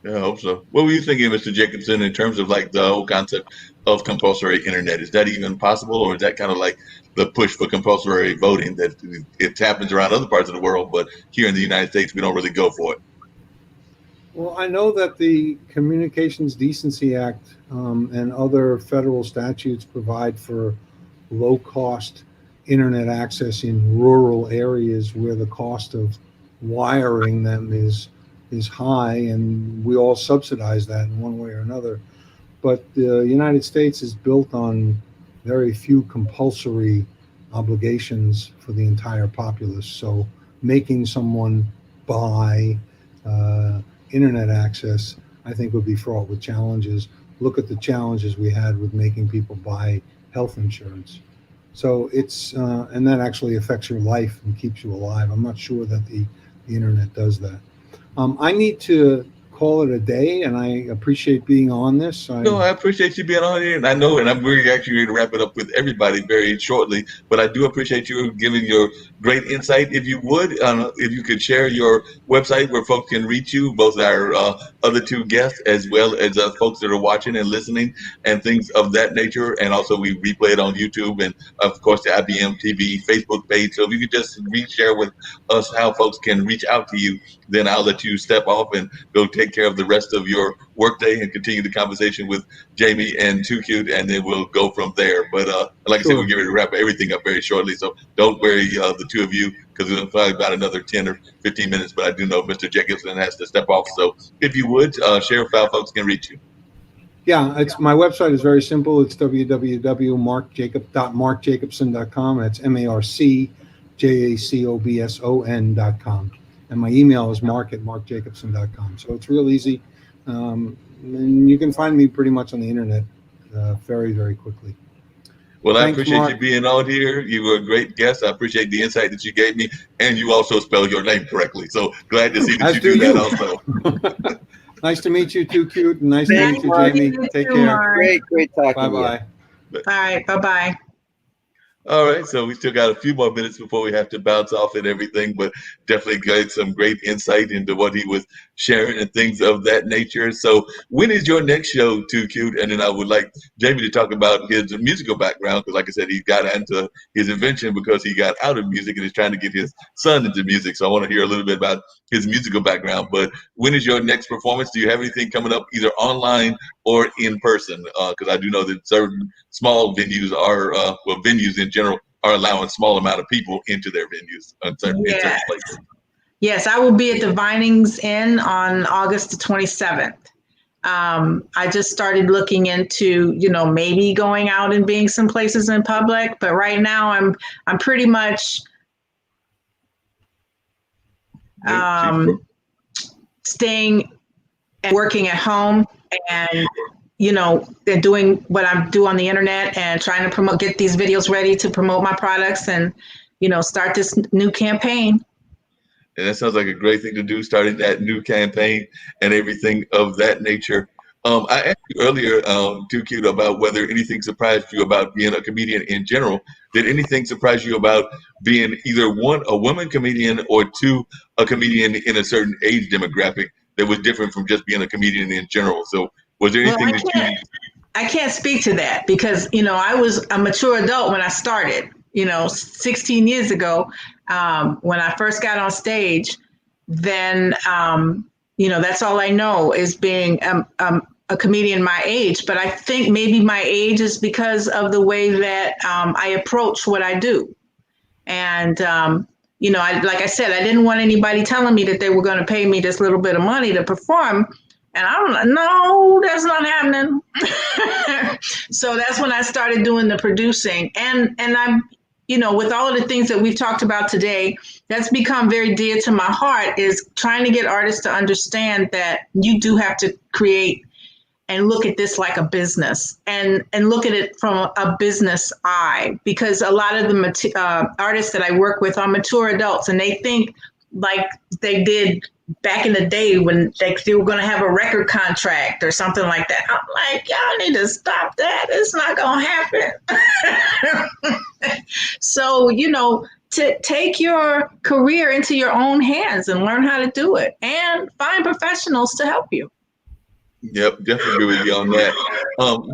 Yeah, I hope so. What were you thinking, Mr. Jacobson, in terms of like the whole concept of compulsory internet? Is that even possible, or is that kind of like the push for compulsory voting that it happens around other parts of the world, but here in the United States, we don't really go for it? Well, I know that the Communications Decency Act and other federal statutes provide for low-cost internet access in rural areas where the cost of wiring them is high, and we all subsidize that in one way or another. But the United States is built on very few compulsory obligations for the entire populace. So making someone buy internet access, I think, would be fraught with challenges. Look at the challenges we had with making people buy health insurance. So it's and that actually affects your life and keeps you alive. I'm not sure that the internet does that. I need to call it a day, and I appreciate being on this. No, I appreciate you being on here, and I know, and I'm really actually ready to wrap it up with everybody very shortly. But I do appreciate you giving your great insight. If you would, if you could share your website where folks can reach you, both our other two guests as well as folks that are watching and listening and things of that nature. And also, we replay it on YouTube and, of course, the IBM TV Facebook page. So if you could just share with us how folks can reach out to you, then I'll let you step off and go take care of the rest of your workday and continue the conversation with Jaimie and Tu Kute, and then we'll go from there. But like I said, we'll get ready to wrap everything up very shortly. So don't worry, the two of you, because it's probably about another 10 or 15 minutes. But I do know Mr. Jacobson has to step off. So if you would, share how folks can reach you. Yeah, it's my website is very simple. It's www.markjacobson.com. That's MarkJacobson.com. And my email is mark@markjacobson.com. So it's real easy. And you can find me pretty much on the internet very, very quickly. Well, Thanks, I appreciate Mark. you being on here. You were a great guest. I appreciate the insight that you gave me. And you also spelled your name correctly. So glad to see that As you do do that you. also. Nice to meet you, Tu Kute, and nice to Nice meet you, to Jaimie. meet Take you, care. Mark. Great talking to you. Bye-bye. All right. Bye-bye. All right, so we still got a few more minutes before we have to bounce off and everything, but definitely got some great insight into what he was sharing and things of that nature. So when is your next show, Tu Kute? And then I would like Jaimie to talk about his musical background, because like I said, he got into his invention because he got out of music and is trying to get his son into music. So I want to hear a little bit about his musical background. But when is your next performance? Do you have anything coming up either online or in person? Because I do know that certain small venues are, venues in general are allowing small amount of people into their venues in certain places. Yes, I will be at the Vinings Inn on August the 27th. I just started looking into, maybe going out and being some places in public, but right now I'm pretty much staying and working at home, and they're doing what I do on the internet and trying to get these videos ready to promote my products and, start this new campaign. And that sounds like a great thing to do, starting that new campaign and everything of that nature. I asked you earlier, Tu Kute, about whether anything surprised you about being a comedian in general. Did anything surprise you about being either one, a woman comedian, or two, a comedian in a certain age demographic that was different from just being a comedian in general? So was there anything I can't speak to that because, I was a mature adult when I started, 16 years ago, when I first got on stage. Then, that's all I know is being a comedian my age. But I think maybe my age is because of the way that I approach what I do. And, like I said, I didn't want anybody telling me that they were going to pay me this little bit of money to perform. And I'm like, no, that's not happening. So that's when I started doing the producing. And I'm, with all of the things that we've talked about today, that's become very dear to my heart, is trying to get artists to understand that you do have to create and look at this like a business and look at it from a business eye, because a lot of the artists that I work with are mature adults, and they think like they did back in the day when they were going to have a record contract or something like that. I'm like, y'all need to stop that. It's not going to happen. So, to take your career into your own hands and learn how to do it and find professionals to help you. Yep, definitely agree with you on that.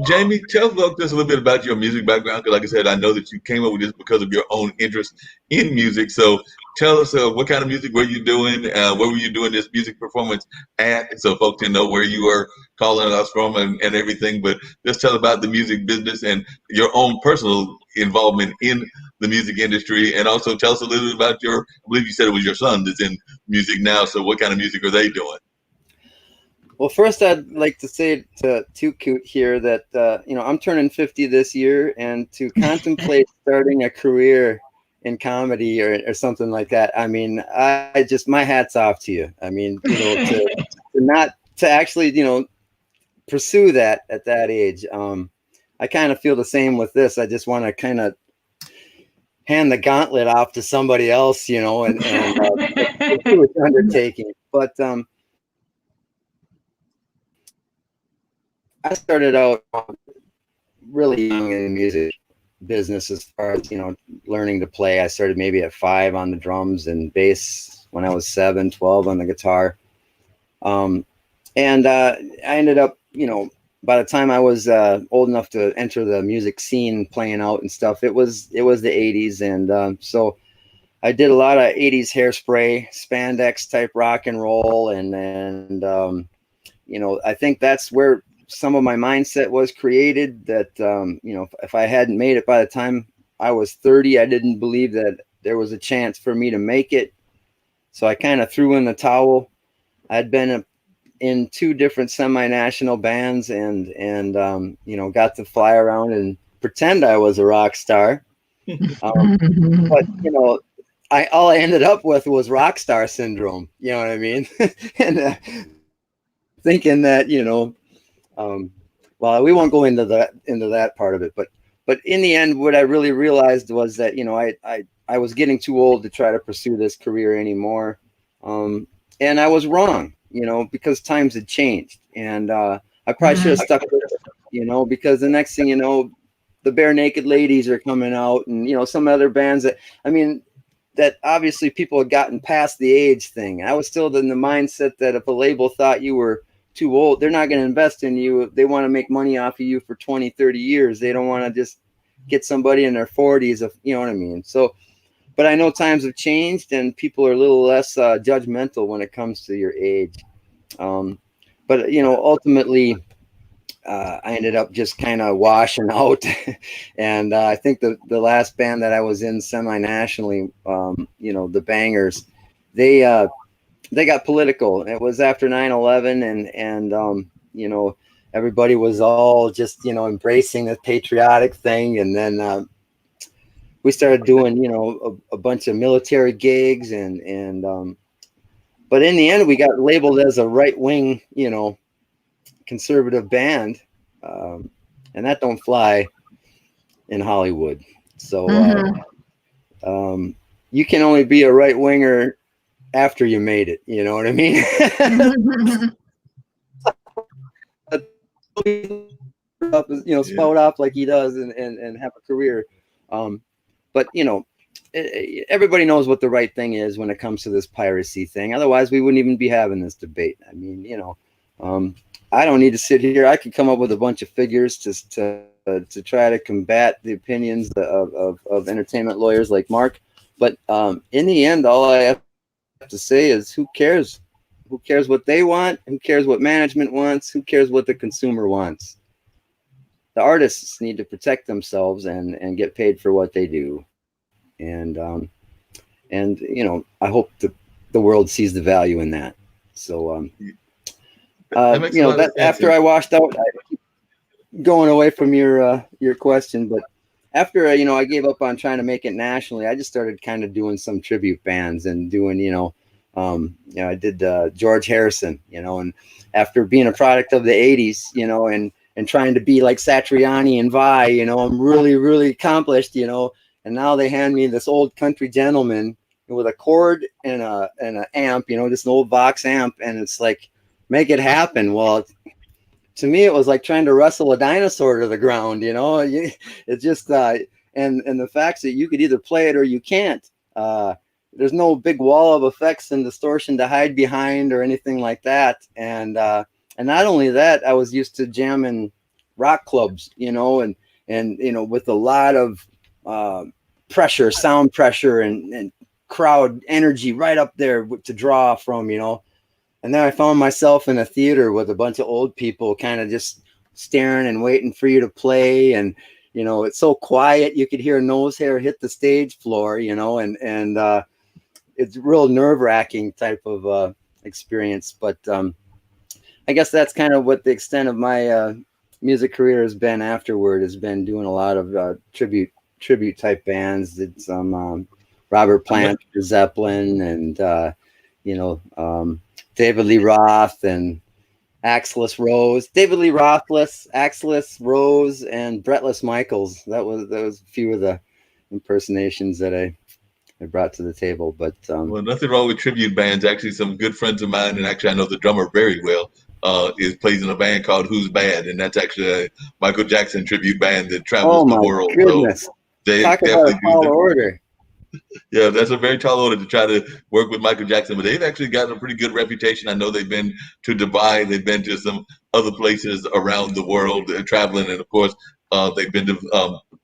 Jaimie, tell us a little bit about your music background, because like I said, I know that you came up with this because of your own interest in music. So tell us what kind of music were you doing? Where were you doing this music performance at? So folks can know where you were calling us from and everything. But just tell about the music business and your own personal involvement in the music industry. And also tell us a little bit about I believe you said it was your son that's in music now. So what kind of music are they doing? Well, first, I'd like to say to Tu Kute here that, I'm turning 50 this year, and to contemplate starting a career in comedy or something like that. I mean, I just, my hat's off to you. I mean, you know, to actually, you know, pursue that at that age. I kind of feel the same with this. I just want to kind of hand the gauntlet off to somebody else, you know, and do its undertaking. But I started out really young in the music business as far as, you know, learning to play. I started maybe at 5 on the drums and bass when I was 7, 12 on the guitar. And I ended up, you know, by the time I was old enough to enter the music scene, playing out and stuff, it was the 80s. And so I did a lot of 80s hairspray, spandex type rock and roll. And you know, I think that's where some of my mindset was created, that, you know, if I hadn't made it by the time I was 30, I didn't believe that there was a chance for me to make it. So I kind of threw in the towel. I'd been in 2 different semi-national bands and you know, got to fly around and pretend I was a rock star. But, you know, all I ended up with was rock star syndrome. You know what I mean? And thinking that, you know, well, we won't go into that part of it, but in the end, what I really realized was that, you know, I was getting too old to try to pursue this career anymore. And I was wrong, you know, because times had changed, and I probably should have stuck with it, you know, because the next thing you know, the Bare Naked Ladies are coming out, and, you know, some other bands that, I mean, that obviously people had gotten past the age thing. I was still in the mindset that if a label thought you were too old, they're not going to invest in you. They want to make money off of you for 20, 30 years. They don't want to just get somebody in their 40s, you know what I mean? So, but I know times have changed and people are a little less judgmental when it comes to your age. But, you know, ultimately, I ended up just kind of washing out. And I think the last band that I was in semi-nationally, you know, the Bangers, they got political. It was after 9/11, and you know, everybody was all just, you know, embracing the patriotic thing. And then we started doing, you know, a bunch of military gigs, and but in the end, we got labeled as a right-wing, you know, conservative band, and that don't fly in Hollywood. So you can only be a right-winger after you made it, you know what I mean? You know, spout off like he does and have a career. But, you know, everybody knows what the right thing is when it comes to this piracy thing. Otherwise, we wouldn't even be having this debate. I mean, you know, I don't need to sit here. I could come up with a bunch of figures to try to combat the opinions of entertainment lawyers like Mark. But in the end, all I have to say is, who cares? Who cares what they want? Who cares what management wants? Who cares what the consumer wants? The artists need to protect themselves and get paid for what they do. And you know, I hope the world sees the value in that. So you know, that after I washed out, going away from your question, but after you know, I gave up on trying to make it nationally, I just started kind of doing some tribute bands and doing, you know, I did George Harrison, you know, and after being a product of the 80s, you know, and trying to be like Satriani and Vai, you know, I'm really, really accomplished, you know, and now they hand me this old country gentleman with a cord and an amp, you know, just an old Vox amp, and it's like, make it happen. Well, to me, it was like trying to wrestle a dinosaur to the ground, you know. It's just and the facts that you could either play it or you can't. There's no big wall of effects and distortion to hide behind or anything like that. And not only that, I was used to jamming rock clubs, you know, and you know, with a lot of pressure, sound pressure, and crowd energy right up there to draw from, you know. And then I found myself in a theater with a bunch of old people kind of just staring and waiting for you to play. And, you know, it's so quiet. You could hear a nose hair hit the stage floor, you know, and it's a real nerve-wracking type of experience. But I guess that's kind of what the extent of my music career has been afterward, has been doing a lot of tribute tribute type bands. Did some Robert Plant, Zeppelin, and David Lee Roth and Axlis Rose, David Lee Rothless, Axlis Rose, and Brettless Michaels. That was a few of the impersonations that I brought to the table. But well, nothing wrong with tribute bands. Actually, some good friends of mine, and actually I know the drummer very well, plays in a band called Who's Bad, and that's actually a Michael Jackson tribute band that travels the world. Goodness. So they talk definitely about a tall order. Yeah, that's a very tall order to try to work with Michael Jackson, but they've actually gotten a pretty good reputation. I know they've been to Dubai, they've been to some other places around the world traveling, and of course, they've been to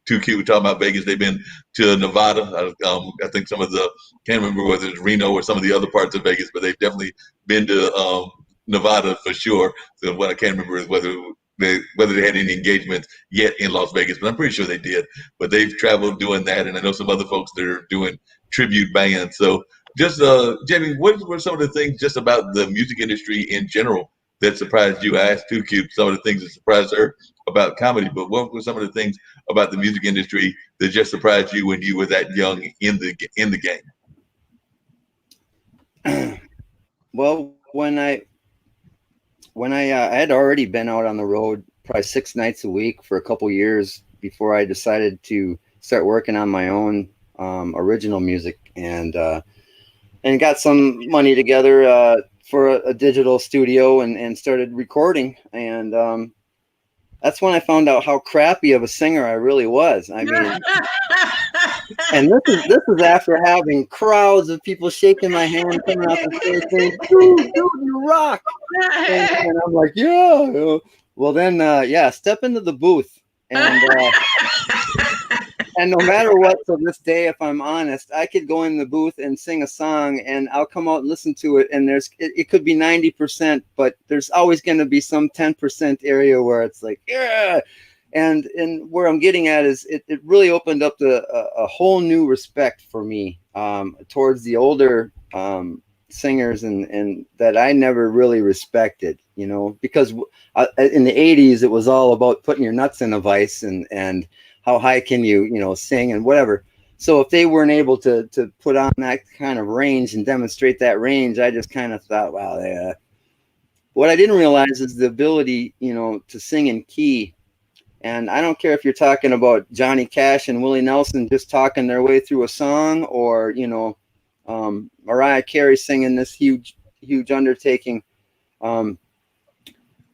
Tu Kute. We're talking about Vegas. They've been to Nevada. I think some of the can't remember whether it's Reno or some of the other parts of Vegas, but they've definitely been to Nevada for sure. So what I can't remember is whether they had any engagements yet in Las Vegas, but I'm pretty sure they did. But they've traveled doing that, and I know some other folks that are doing tribute bands. So just, Jaimie, what were some of the things just about the music industry in general that surprised you? I asked Tu Kute some of the things that surprised her about comedy, but what were some of the things about the music industry that just surprised you when you were that young in the game? Well, when I had already been out on the road probably 6 nights a week for a couple years before I decided to start working on my own original music, and got some money together for a digital studio and started recording. And that's when I found out how crappy of a singer I really was. I mean, and this is after having crowds of people shaking my hand, coming out the stage saying, dude, you rock. And I'm like, yeah. Well, then, step into the booth. And no matter what, to this day, if I'm honest, I could go in the booth and sing a song and I'll come out and listen to it. And it could be 90%, but there's always going to be some 10% area where it's like, yeah. And where I'm getting at is it really opened up a whole new respect for me towards the older singers and that I never really respected, because in the 80s, it was all about putting your nuts in a vice and how high can you sing and whatever. So if they weren't able to put on that kind of range and demonstrate that range, I just kind of thought, wow, what I didn't realize is the ability, to sing in key. And I don't care if you're talking about Johnny Cash and Willie Nelson just talking their way through a song, or, Mariah Carey singing this huge undertaking.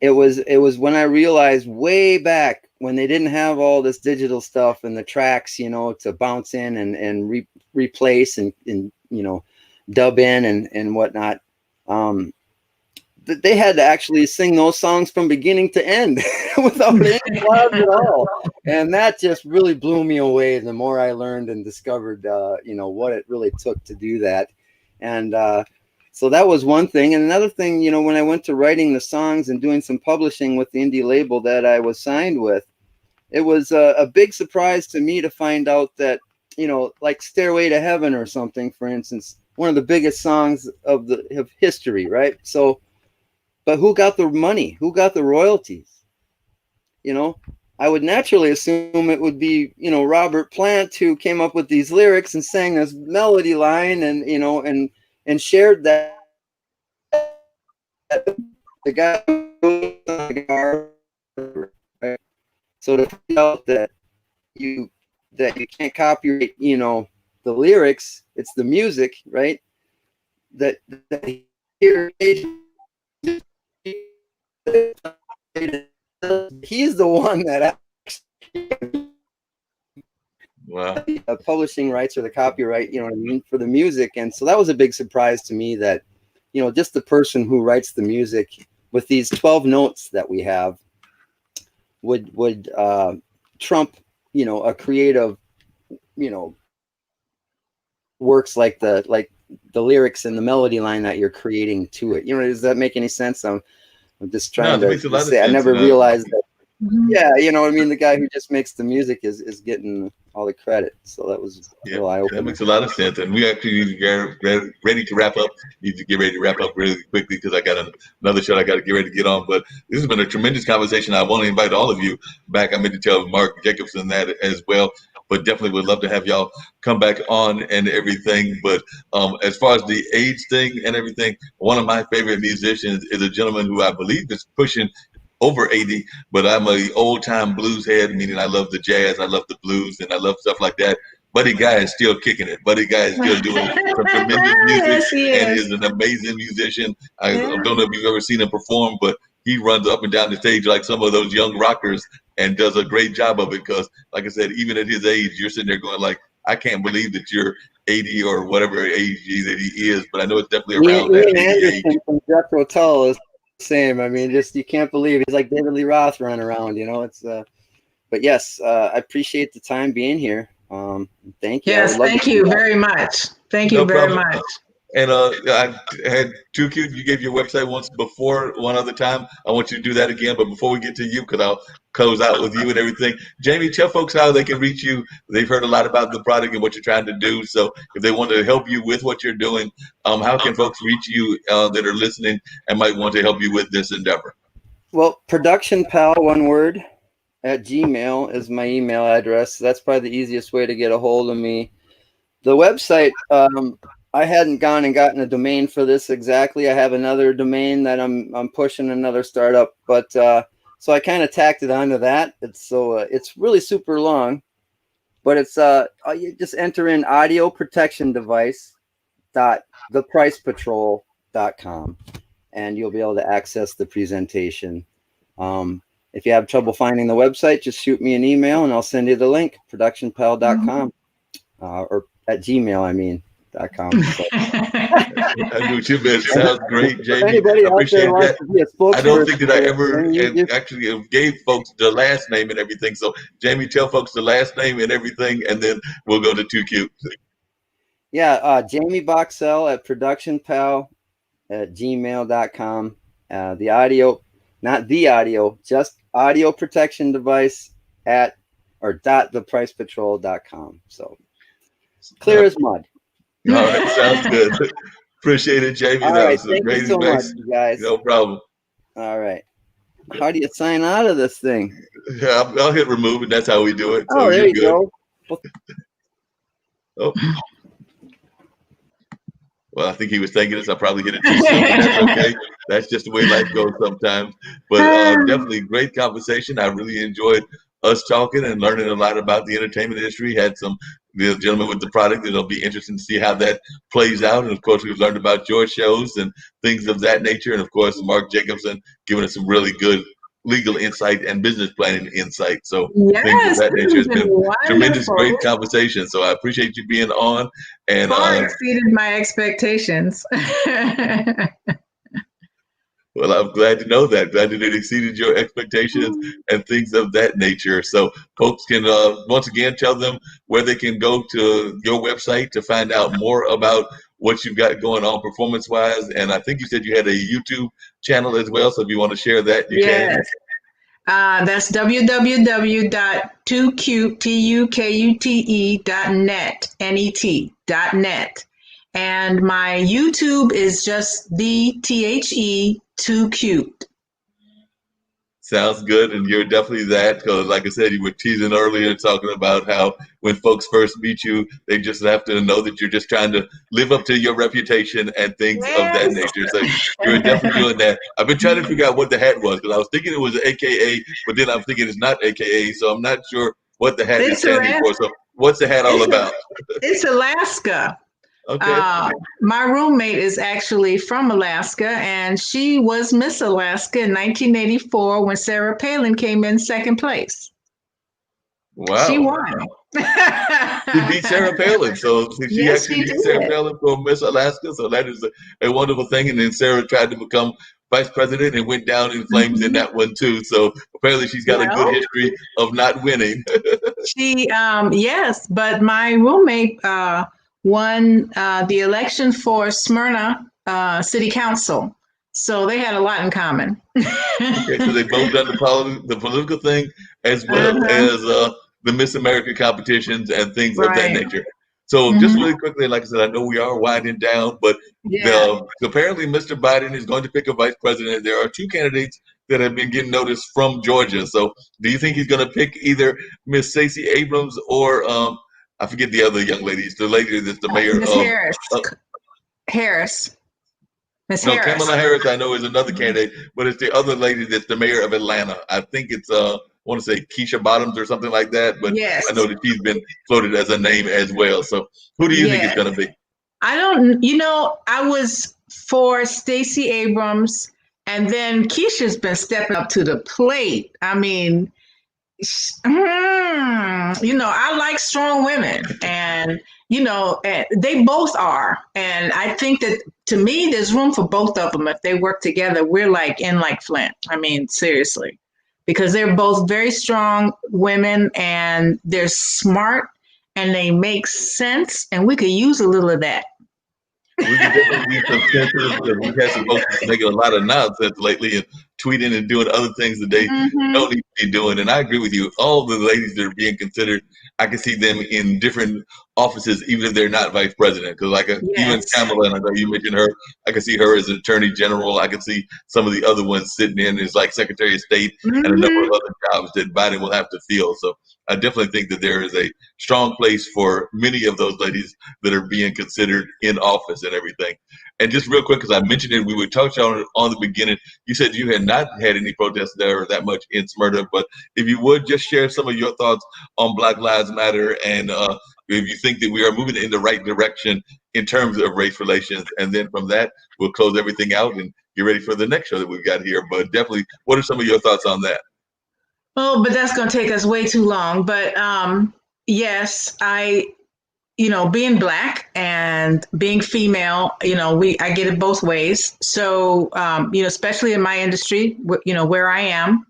It was when I realized way back when they didn't have all this digital stuff and the tracks, to bounce in and replace and dub in and whatnot. They had to actually sing those songs from beginning to end without any applause at all. And that just really blew me away the more I learned and discovered, what it really took to do that. And so that was one thing. And another thing, when I went to writing the songs and doing some publishing with the indie label that I was signed with, it was a big surprise to me to find out that, like Stairway to Heaven or something, for instance, one of the biggest songs of history, right? So, but who got the money? Who got the royalties? I would naturally assume it would be, Robert Plant, who came up with these lyrics and sang this melody line and, and shared that. The guy, right? So to find out that you can't copyright, the lyrics, it's the music, right? That here. He's the one that actually publishing rights or the copyright, for the music. And so that was a big surprise to me that, just the person who writes the music with these 12 notes that we have would trump, a creative, works like the lyrics and the melody line that you're creating to it. Does that make any sense? I'm just trying to say, I never realized that. Yeah, the guy who just makes the music is getting all the credit. So that was that makes a lot of sense. And we actually need to get ready to wrap up. Need to get ready to wrap up really quickly because I got another show I got to get ready to get on. But this has been a tremendous conversation. I want to invite all of you back. I meant to tell Mark Jacobson that as well. but definitely would love to have y'all come back on and everything. But as far as the age thing and everything, one of my favorite musicians is a gentleman who I believe is pushing over 80, but I'm a old time blues head, meaning I love the jazz, I love the blues, and I love stuff like that. Buddy Guy is still kicking it. Buddy Guy is still doing some tremendous music Yes, he and is. is an amazing musician. I Yeah. don't know if you've ever seen him perform, but he runs up and down the stage like some of those young rockers and does a great job of it. Because, like I said, even at his age, you're sitting there going like, I can't believe that you're 80 or whatever age that he is, but I know it's definitely around that Ian 80 Anderson age. from Jethro Tull is the same. I mean, just you can't believe he's like David Lee Roth running around. You know, it's. But yes, I appreciate the time being here. Thank you. Yes, thank you very much. Thank you No very problem. much. And I had Tu Kute. You gave your website once before, one other time. I want you to do that again. But before we get to you, because I'll close out with you and everything, Jaimie, tell folks how they can reach you. They've heard a lot about the product and what you're trying to do. So if they want to help you with what you're doing, how can folks reach you that are listening and might want to help you with this endeavor? Well, Production Pal, one word, at Gmail is my email address. That's probably the easiest way to get a hold of me. The website, I hadn't gone and gotten a domain for this exactly. I have another domain that I'm pushing, another startup, but so I kind of tacked it onto that. It's really super long, but it's you just enter in audio protection device .thepricepatrol.com and you'll be able to access the presentation. If you have trouble finding the website, just shoot me an email and I'll send you the link, productionpal.com or at Gmail, I mean. .com. So. I do too, man. Sounds great, Jaimie. Anybody I appreciate that. I don't think that I ever actually gave folks the last name and everything. So, Jaimie, tell folks the last name and everything, and then we'll go to Tu Kute. Yeah, Jaimie Boxell at productionpal@gmail.com. The audio, not the audio, just audio protection device .thepricepatrol.com. So clear as mud. All right, sounds good. Appreciate it, Jaimie. All right, thank you so much, you guys. No problem. All right. How do you sign out of this thing? Yeah, I'll hit remove, and that's how we do it. So there you go. Oh. Well, I think he was thanking us. I probably hit it too soon, but that's okay. That's just the way life goes sometimes. But definitely great conversation. I really enjoyed us talking and learning a lot about the entertainment industry. Had the gentleman with the product. It'll be interesting to see how that plays out. And of course, we've learned about your shows and things of that nature. And of course, Mark Jacobson giving us some really good legal insight and business planning insight. So things of that nature. It's been tremendous, great conversation. So I appreciate you being on. And far exceeded my expectations. Well, I'm glad to know that. Glad that it exceeded your expectations and things of that nature. So folks can, once again, tell them where they can go to your website to find out more about what you've got going on performance-wise. And I think you said you had a YouTube channel as well. So if you want to share that, you can. That's www.tukute.net. And my YouTube is just THE Tu Kute. Sounds good. And you're definitely that, because like I said, you were teasing earlier talking about how when folks first meet you, they just have to know that you're just trying to live up to your reputation and things of that nature. So you're definitely doing that. I've been trying to figure out what the hat was, because I was thinking it was AKA, but then I'm thinking it's not AKA. So I'm not sure what the hat is standing for. So what's the hat all about? It's Alaska. Okay. My roommate is actually from Alaska, and she was Miss Alaska in 1984 when Sarah Palin came in second place. Wow. She won. She beat Sarah Palin. So she actually beat Sarah Palin for Miss Alaska. So that is a wonderful thing. And then Sarah tried to become vice president and went down in flames in that one too. So apparently she's got a good history of not winning. Yes, but my roommate won the election for Smyrna City Council. So they had a lot in common. Okay, so they both done the political thing as well as the Miss America competitions and things of that nature. So just really quickly, like I said, I know we are winding down, but apparently Mr. Biden is going to pick a vice president. There are two candidates that have been getting noticed from Georgia. So do you think he's going to pick either Miss Stacey Abrams or I forget the other young lady, the lady that's the mayor Miss of Harris. Harris. Miss no, Harris. Kamala Harris, I know is another candidate, but it's the other lady that's the mayor of Atlanta. I think it's I want to say Keisha Bottoms or something like that, but Yes. I know that she's been floated as a name as well. So who do you think it's going to be? I don't, I was for Stacey Abrams, and then Keisha's been stepping up to the plate. I mean, I like strong women, and they both are, and I think that to me, there's room for both of them. If they work together, we're like Flint. I mean, seriously, because they're both very strong women, and they're smart, and they make sense, and we could use a little of that. We could definitely use some sensitive because we've had some folks making a lot of nonsense lately and tweeting and doing other things that they don't need to be doing. And I agree with you. All the ladies that are being considered, I can see them in different offices, even if they're not vice president. Because even Kamala, and I know you mentioned her, I can see her as attorney general. I can see some of the other ones sitting in as like Secretary of State and a number of other jobs that Biden will have to fill. So I definitely think that there is a strong place for many of those ladies that are being considered in office and everything. And just real quick, because I mentioned it, we were touching on the beginning. You said you had not had any protests there that much in Smyrna, but if you would just share some of your thoughts on Black Lives Matter and if you think that we are moving in the right direction in terms of race relations. And then from that, we'll close everything out and get ready for the next show that we've got here. But definitely, what are some of your thoughts on that? Oh, but that's going to take us way too long. But yes, being Black and being female, I get it both ways. So, especially in my industry, where I am.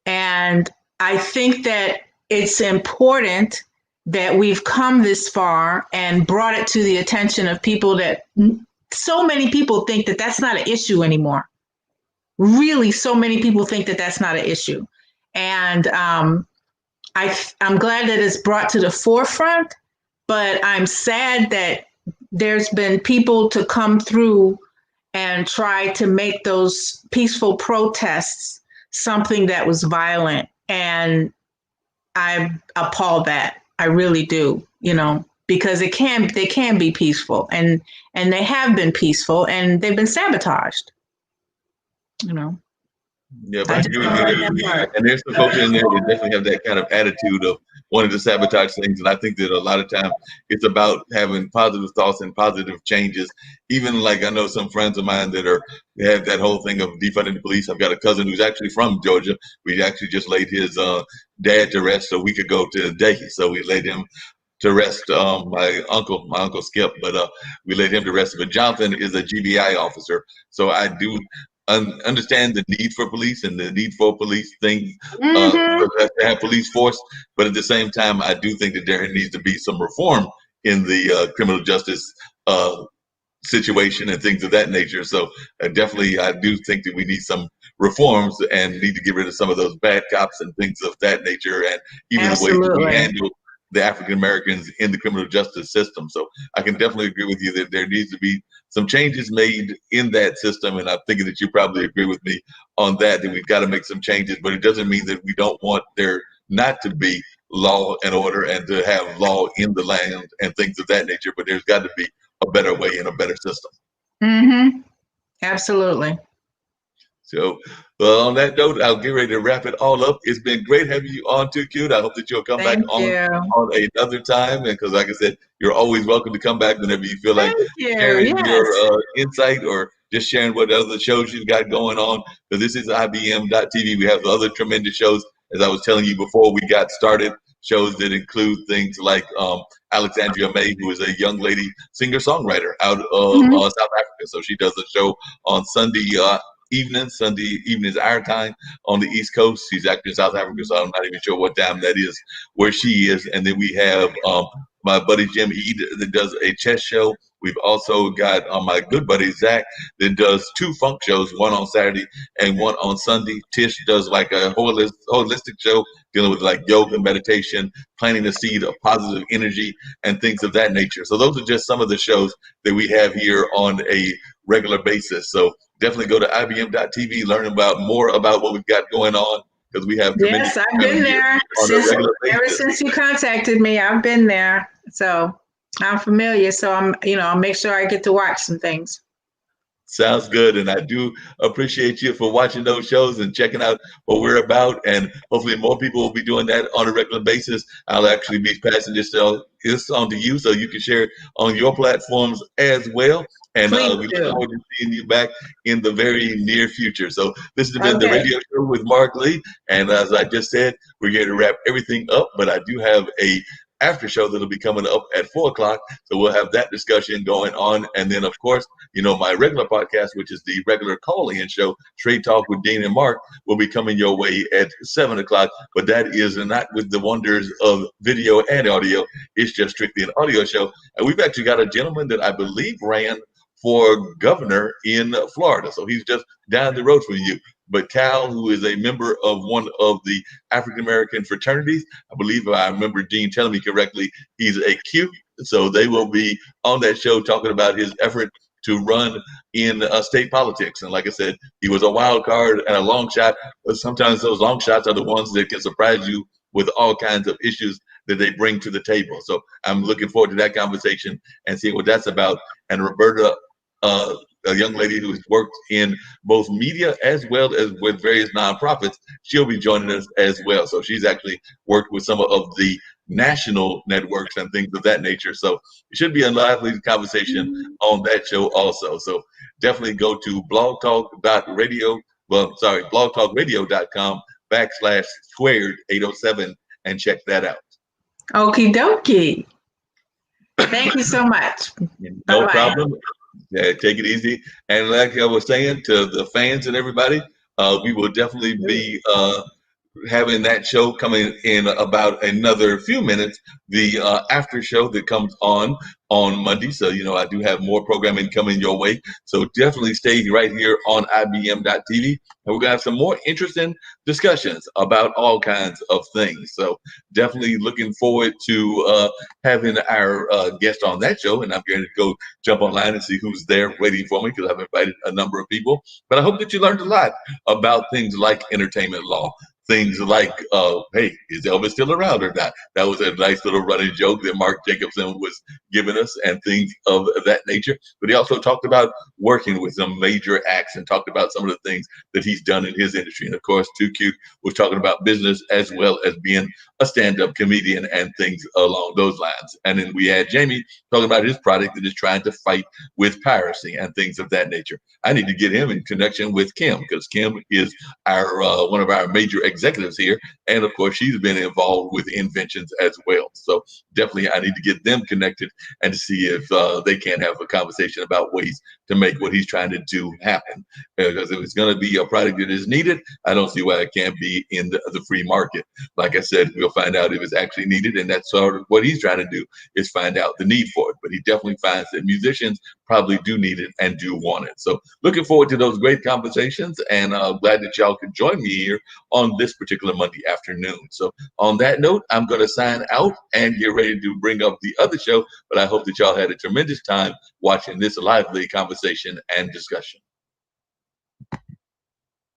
And I think that it's important that we've come this far and brought it to the attention of people that so many people think that that's not an issue anymore. Really, so many people think that that's not an issue. And I'm glad that it's brought to the forefront, but I'm sad that there's been people to come through and try to make those peaceful protests something that was violent. And I appall that. I really do, because they can be peaceful, and they have been peaceful, and they've been sabotaged. Yeah, but I agree with you. And there's some folks in there that definitely have that kind of attitude of wanting to sabotage things. And I think that a lot of times it's about having positive thoughts and positive changes. Even like I know some friends of mine that have that whole thing of defunding the police. I've got a cousin who's actually from Georgia. We actually just laid his dad to rest a week ago today. So we laid him to rest, my uncle Skip, but we laid him to rest. But Jonathan is a GBI officer. So I do understand the need for police and the need for police things to have police force, but at the same time, I do think that there needs to be some reform in the criminal justice situation and things of that nature. So definitely, I do think that we need some reforms and need to get rid of some of those bad cops and things of that nature, and even the way that we handle the African Americans in the criminal justice system. So I can definitely agree with you that there needs to be some changes made in that system. And I'm thinking that you probably agree with me on that we've got to make some changes, but it doesn't mean that we don't want there not to be law and order and to have law in the land and things of that nature, but there's got to be a better way and a better system. Absolutely. So, well, on that note, I'll get ready to wrap it all up. It's been great having you on, Too Cute. I hope that you'll come back on another time. And because, like I said, you're always welcome to come back whenever you feel like sharing your insight or just sharing what other shows you've got going on. Because this is IBM.TV. We have other tremendous shows, as I was telling you before we got started, shows that include things like Alexandria May, who is a young lady singer-songwriter out of South Africa. So she does a show on Sunday evenings our time on the East Coast. She's actually in South Africa, so I'm not even sure what time that is where she is. And then we have my buddy Jim Ead that does a chess show. We've also got my good buddy Zach that does 2 funk shows, one on Saturday and one on Sunday. Tish does like a holistic show dealing with like yoga, meditation, planting the seed of positive energy and things of that nature. So those are just some of the shows that we have here on a regular basis. So definitely go to IBM.TV, learn about more about what we've got going on, because we have tremendous Yes, I've been there on a regular ever basis. since you contacted me. I've been there, so I'm familiar. So I'll make sure I get to watch some things. Sounds good. And I do appreciate you for watching those shows and checking out what we're about. And hopefully more people will be doing that on a regular basis. I'll actually be passing this on to you so you can share it on your platforms as well. And Please we look do. forward to seeing you back in the very near future. So this has been the Okay. radio show with Marc Lee. And as I just said, we're going to wrap everything up, but I do have a after show that'll be coming up at 4 o'clock. So we'll have that discussion going on. And then, of course, my regular podcast, which is the regular call-in show, Straight Talk with Dean and Mark, will be coming your way at 7 o'clock. But that is not with the wonders of video and audio. It's just strictly an audio show. And we've actually got a gentleman that I believe ran for governor in Florida. So he's just down the road from you. But Cal, who is a member of one of the African-American fraternities, I believe if I remember Dean telling me correctly, he's a Q. So they will be on that show talking about his effort to run in state politics. And like I said, he was a wild card and a long shot, but sometimes those long shots are the ones that can surprise you with all kinds of issues that they bring to the table. So I'm looking forward to that conversation and seeing what that's about. And Roberta, a young lady who's worked in both media as well as with various nonprofits, she'll be joining us as well. So she's actually worked with some of the national networks and things of that nature. So it should be a lively conversation on that show also. So definitely go to blogtalkradio.com/squared807 and check that out. Okie dokie. Thank you so much. No Bye-bye. problem. Yeah, take it easy. And like I was saying to the fans and everybody, we will definitely be having that show coming in about another few minutes, the after show that comes on Monday. So, I do have more programming coming your way. So definitely stay right here on IBM.TV. And we're going to have some more interesting discussions about all kinds of things. So definitely looking forward to having our guest on that show. And I'm going to go jump online and see who's there waiting for me, because I've invited a number of people. But I hope that you learned a lot about things like entertainment law. Things like, hey, is Elvis still around or not? That was a nice little running joke that Mark Jacobson was giving us, and things of that nature. But he also talked about working with some major acts and talked about some of the things that he's done in his industry. And of course, Tu Kute was talking about business as well as being a stand-up comedian and things along those lines. And then we had Jaimie talking about his product that is trying to fight with piracy and things of that nature. I need to get him in connection with Kim, because Kim is our one of our major executives here, and of course she's been involved with inventions as well. So definitely I need to get them connected and to see if they can have a conversation about ways to make what he's trying to do happen. Because if it's going to be a product that is needed, I don't see why it can't be in the free market. Like I said, we'll find out if it's actually needed, and that's sort of what he's trying to do, is find out the need for it. But he definitely finds that musicians probably do need it and do want it. So looking forward to those great conversations, and glad that y'all could join me here on this particular Monday afternoon. So on that note, I'm going to sign out and get ready to bring up the other show. But I hope that y'all had a tremendous time watching this lively conversation and discussion.